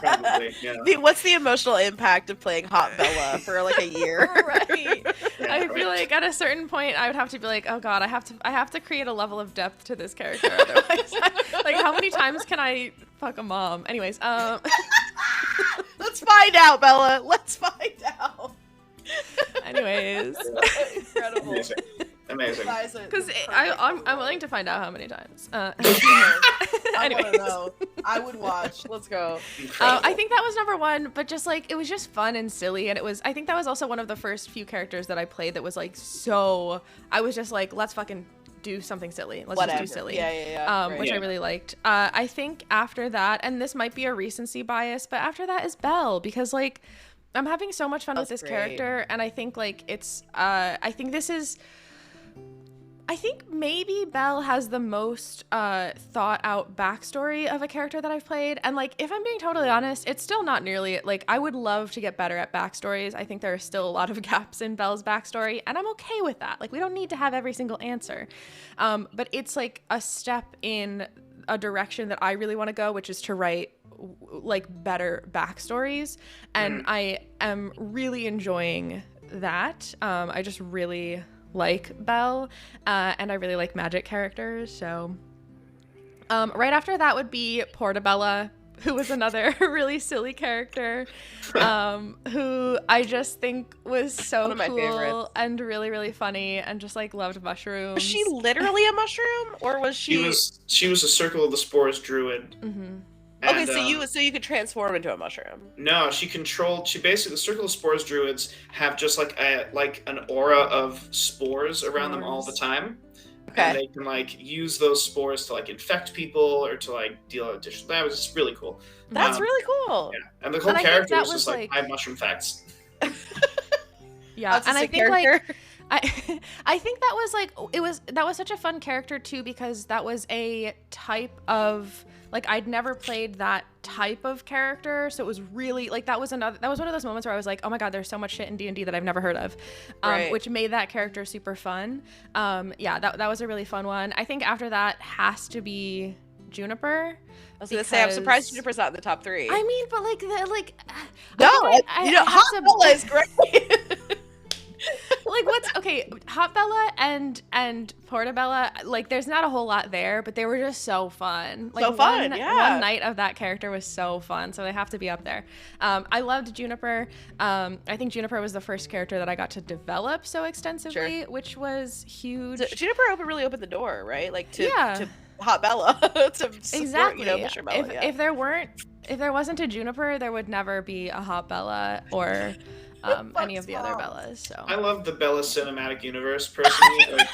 S3: Probably, yeah.
S2: What's the emotional impact of playing Hot Bella for like a year?
S1: Right. I feel like at a certain point I would have to be like, oh god, I have to create a level of depth to this character. Otherwise, like how many times can I fuck a mom? Anyways,
S2: Let's find out, Bella. Let's find out.
S1: Anyways.
S2: Incredible.
S3: Amazing. amazing.
S1: Because I'm willing to find out how many times.
S4: I want to
S1: Anyways.
S4: know. I would watch. Let's go.
S1: I think that was number one, but just like it was just fun and silly, and I think that was also one of the first few characters that I played that was like so. I was just like, let's fucking do something silly. Let's just do silly.
S4: Yeah.
S1: Which I really liked. I think after that, and this might be a recency bias, but after that is Belle, because like I'm having so much fun with this character, and I think like it's I think maybe Belle has the most thought out backstory of a character that I've played. And like, if I'm being totally honest, it's still not nearly like I would love to get better at backstories. I think there are still a lot of gaps in Belle's backstory, and I'm okay with that. Like, we don't need to have every single answer. But it's like a step in a direction that I really want to go, which is to write like better backstories. And I am really enjoying that. I just really like Belle, and I really like magic characters, so right after that would be Portabella, who was another really silly character, who I just think was so
S4: One of my
S1: cool
S4: favorites.
S1: and really, really funny, and just like loved mushrooms.
S4: Was she literally a mushroom, or was she?
S3: She was a Circle of the Spores druid.
S4: Okay,
S3: And,
S4: so you could transform into a mushroom.
S3: No, she basically, the Circle of Spores druids have just like an aura of spores around them all the time.
S4: Okay.
S3: And they can like use those spores to like infect people or to like deal additional damage. It's really cool.
S4: That's really cool.
S3: Yeah. And the whole
S1: And I think
S3: character
S1: that
S3: is
S1: was,
S3: just like
S1: like-
S3: 5 mushroom facts.
S1: Yeah, and I
S4: Autistic
S1: think like
S4: character.
S1: I think that was like that was such a fun character too, because that was a type of like I'd never played that type of character, so it was really like that was one of those moments where I was like, oh my god, there's so much shit in D&D that I've never heard of,
S4: Right.
S1: which made that character super fun. That was a really fun one. I think after that has to be Juniper.
S4: I was gonna say, I'm surprised
S1: because-
S4: Juniper's not in the top 3.
S1: I mean, but like
S4: no,
S1: I have
S4: Hot
S1: to-
S4: Bella is great.
S1: like what's okay, Hot Bella and Portabella, like there's not a whole lot there, but they were just so fun. Like
S4: So fun,
S1: one
S4: yeah.
S1: night of that character was so fun, so they have to be up there. I loved Juniper. I think Juniper was the first character that I got to develop so extensively, which was huge.
S4: So Juniper really opened the door, right? Like to Hot Bella to support,
S1: Exactly.
S4: Mr. Bella.
S1: If there wasn't a Juniper, there would never be a Hot Bella or any of the other Bellas. So
S3: I love the Bella cinematic universe personally. Like,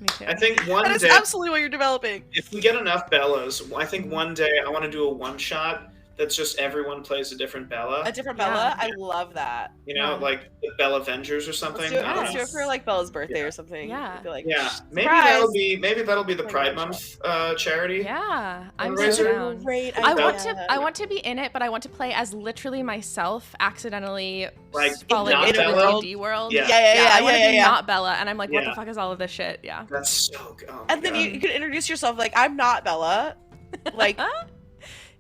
S1: me too.
S3: I think one
S4: That is
S3: day,
S4: absolutely what you're developing.
S3: if we get enough Bellas, I think one day I want to do a one-shot that's just everyone plays a different Bella.
S4: A different
S1: Yeah.
S4: Bella? I love that.
S3: You know, like the Bella Avengers or something.
S4: Let's do it,
S3: I don't
S4: let's do
S3: know.
S4: it for like Bella's birthday or something.
S1: Yeah.
S4: It'd be like,
S3: Yeah, maybe
S4: surprise.
S3: that'll be the
S4: Like
S3: Pride
S4: one
S3: Month charity.
S1: Yeah, I'm so
S3: Fundraiser?
S1: down.
S4: Great
S1: I
S4: idea.
S1: want to be in it, but I want to play as literally myself, accidentally
S3: Like,
S1: falling
S3: not
S1: into
S3: Bella?
S1: the D&D world.
S3: Yeah.
S1: I want to be
S4: yeah.
S1: not Bella, and I'm like, what the
S3: Yeah.
S1: fuck is all of this shit? Yeah.
S3: That's so good. Oh my
S4: And then
S3: God.
S4: you could introduce yourself like, I'm not Bella. Like,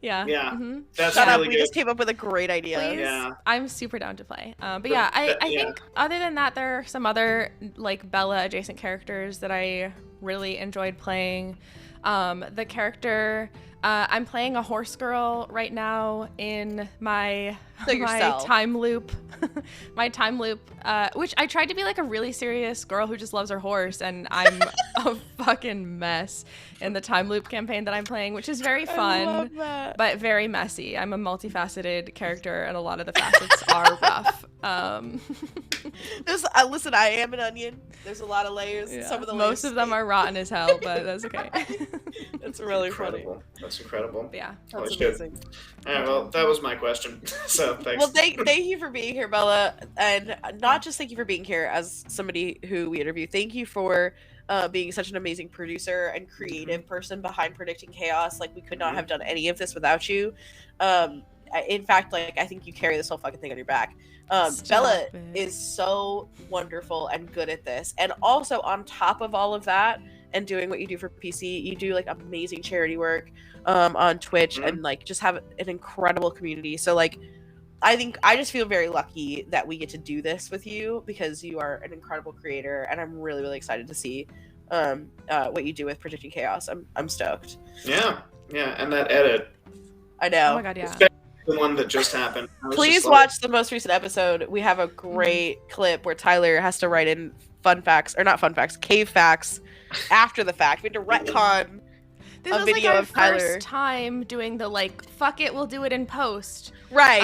S1: Yeah.
S3: Yeah.
S1: Mhm.
S3: That's
S4: shut up,
S3: really
S4: we
S3: good.
S4: just came up with a great idea.
S1: Please.
S3: Yeah.
S1: I'm super down to play. But yeah, I think other than that, there are some other like Bella adjacent characters that I really enjoyed playing. The character, I'm playing a horse girl right now in my
S4: So yourself.
S1: time loop. My time loop, which I tried to be like a really serious girl who just loves her horse, and I'm a fucking mess in the time loop campaign that I'm playing, which is very
S4: I
S1: fun.
S4: love that.
S1: But very messy. I'm a multifaceted character, and a lot of the facets are rough.
S4: Listen, I am an onion. There's a lot of layers.
S1: Yeah.
S4: Some of the
S1: Most of them are rotten as hell, but that's okay.
S4: It's really
S3: incredible.
S4: funny.
S3: That's incredible.
S1: But yeah.
S3: Holy
S4: That's
S3: shit.
S4: amazing.
S3: All right, well, that was my question. So thanks.
S4: Well, thank you for being here, Bella, and not just thank you for being here as somebody who we interview. Thank you for being such an amazing producer and creative person behind Predicting Chaos. Like, we could not have done any of this without you. In fact, like, I think you carry this whole fucking thing on your back.
S1: Stop
S4: Bella
S1: it.
S4: is so wonderful and good at this, and also on top of all of that, and doing what you do for PC, you do like amazing charity work on Twitch, and like just have an incredible community. So like, I just feel very lucky that we get to do this with you, because you are an incredible creator, and I'm really, really excited to see what you do with Predicting Chaos. I'm stoked.
S3: yeah, and that edit.
S4: I know.
S1: Oh my god, yeah.
S3: the one that just happened. I was
S2: Please
S3: just like,
S2: watch the most recent episode. We have a great clip where Tyler has to write in fun facts, or not fun facts, cave facts after the fact. We had to retcon
S1: This
S2: a
S1: was like
S2: video
S1: our
S2: of Tyler.
S1: first time doing the like, fuck it, we'll do it in post.
S2: Right.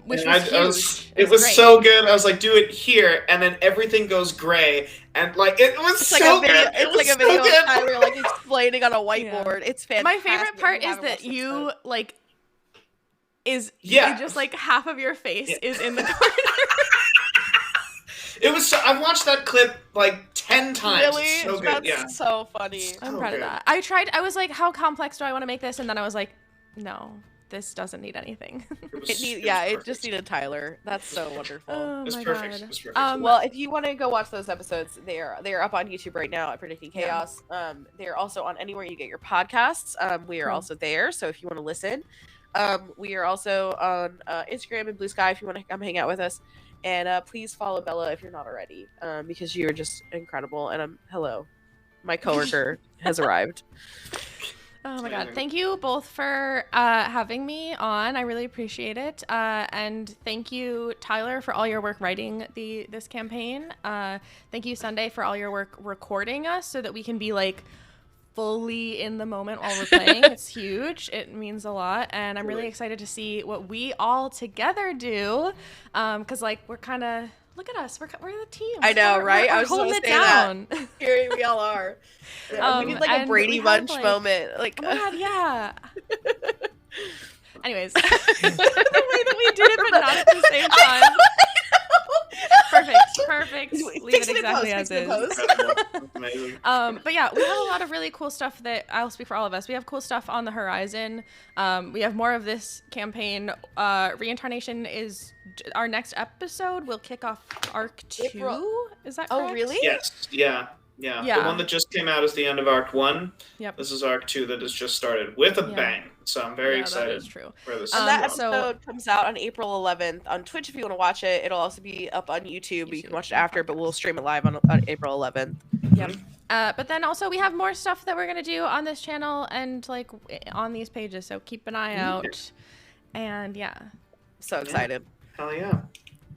S1: Which
S3: and
S1: was
S3: I
S1: huge.
S3: was, it was
S1: great.
S3: so good. I was like, do it here, and then everything goes gray, and like it was
S2: It's like
S3: so
S2: a video.
S3: good. It
S2: It's
S3: was
S2: like a
S3: so
S2: video
S3: good.
S2: of Tyler like explaining on a whiteboard. It's fantastic.
S1: My favorite part
S2: If you
S1: is
S2: haven't
S1: that
S2: watched this
S1: you
S2: episode.
S1: like is
S3: Yeah.
S1: just like half of your face
S3: Yeah.
S1: is in the corner.
S3: It was. So, I've watched that clip like 10 times.
S2: Really?
S3: It's so good.
S2: That's
S3: Yeah.
S2: so funny.
S1: I'm
S3: So
S1: proud of
S3: good.
S1: that. I was like, how complex do I want to make this? And then I was like, no, this doesn't need anything.
S3: Was-
S2: It
S3: was
S2: just
S3: perfect.
S2: needed Tyler. That's so wonderful.
S1: Oh
S3: It was
S1: my
S3: perfect.
S1: god.
S3: It was perfect.
S2: Well, if you want to go watch those episodes, they are up on YouTube right now at Predicting Chaos. They are also on anywhere you get your podcasts. We are
S1: Cool.
S2: also there, so if you want to listen, we are also on Instagram and Blue Sky if you want to come hang out with us. And please follow Bella if you're not already, because you are just incredible. And hello, my coworker has arrived.
S1: Oh my god.
S3: Amazing.
S1: Thank you both for having me on. I really appreciate it. And thank you, Tyler, for all your work writing this campaign. Thank you, Sundae, for all your work recording us so that we can be like fully in the moment while we're playing. It's huge. It means a lot. And I'm really excited to see what we all together do. Because like we're kind of, look at us. We're the team.
S2: I know,
S1: We're-
S2: right?
S1: We're
S2: I was just
S1: holding it
S2: gonna
S1: down.
S2: Here we all are. We need like a
S1: and
S2: Brady
S1: we have,
S2: Bunch
S1: like-
S2: moment. Like,
S1: Oh my god, yeah. Anyways, the way that we did it, but not at the same time. Perfect. Leave
S2: Fix
S1: it
S2: it in
S1: exactly
S2: post,
S1: as
S2: fix it in
S1: is.
S2: post.
S3: Incredible. That's amazing.
S1: But yeah, we have a lot of really cool stuff that I'll speak for all of us. We have cool stuff on the horizon. We have more of this campaign. Reintarnation is our next episode. We'll kick off Arc 2.
S2: April.
S1: Is that
S2: Oh,
S1: correct?
S2: really?
S3: Yes. Yeah. Yeah.
S1: Yeah.
S3: The one that just came out is the end of Arc 1.
S1: Yep.
S3: This is Arc 2 that has just started with a
S1: Yeah.
S3: bang. So I'm very
S1: Yeah,
S3: excited
S1: that is true.
S3: for this.
S2: And that
S1: so-
S2: episode comes out on April 11th on Twitch if you want to watch it. It'll also be up on YouTube, but you can watch it after, but we'll stream it live on April 11th.
S1: Yep. But then also we have more stuff that we're gonna do on this channel and like on these pages. So keep an eye out. And yeah.
S2: So excited.
S3: Hell yeah.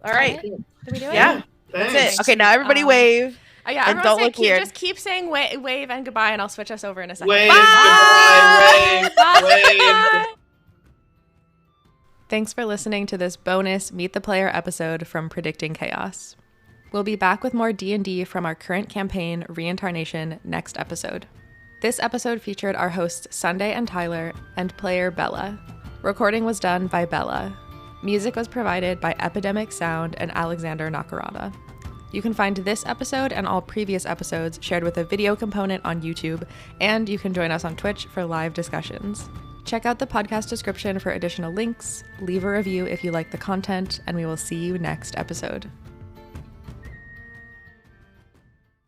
S2: All right.
S1: Did we do it?
S2: Yeah.
S3: Thanks.
S2: That's it. Okay, now everybody
S1: Um,
S2: wave.
S1: Yeah,
S2: And
S1: everyone
S2: don't
S1: say
S2: look weird.
S1: Just keep saying wave and goodbye, and I'll switch us over in a second.
S3: Wave,
S1: Bye!
S3: goodbye, wave,
S1: Bye!
S3: wave.
S1: Thanks for listening to this bonus Meet the Player episode from Predicting Chaos. We'll be back with more D&D from our current campaign, Reintarnation, next episode. This episode featured our hosts Sundae and Tyler and player Bella. Recording was done by Bella. Music was provided by Epidemic Sound and Alexander Nakarada. You can find this episode and all previous episodes shared with a video component on YouTube, and you can join us on Twitch for live discussions. Check out the podcast description for additional links, leave a review if you like the content, and we will see you next episode.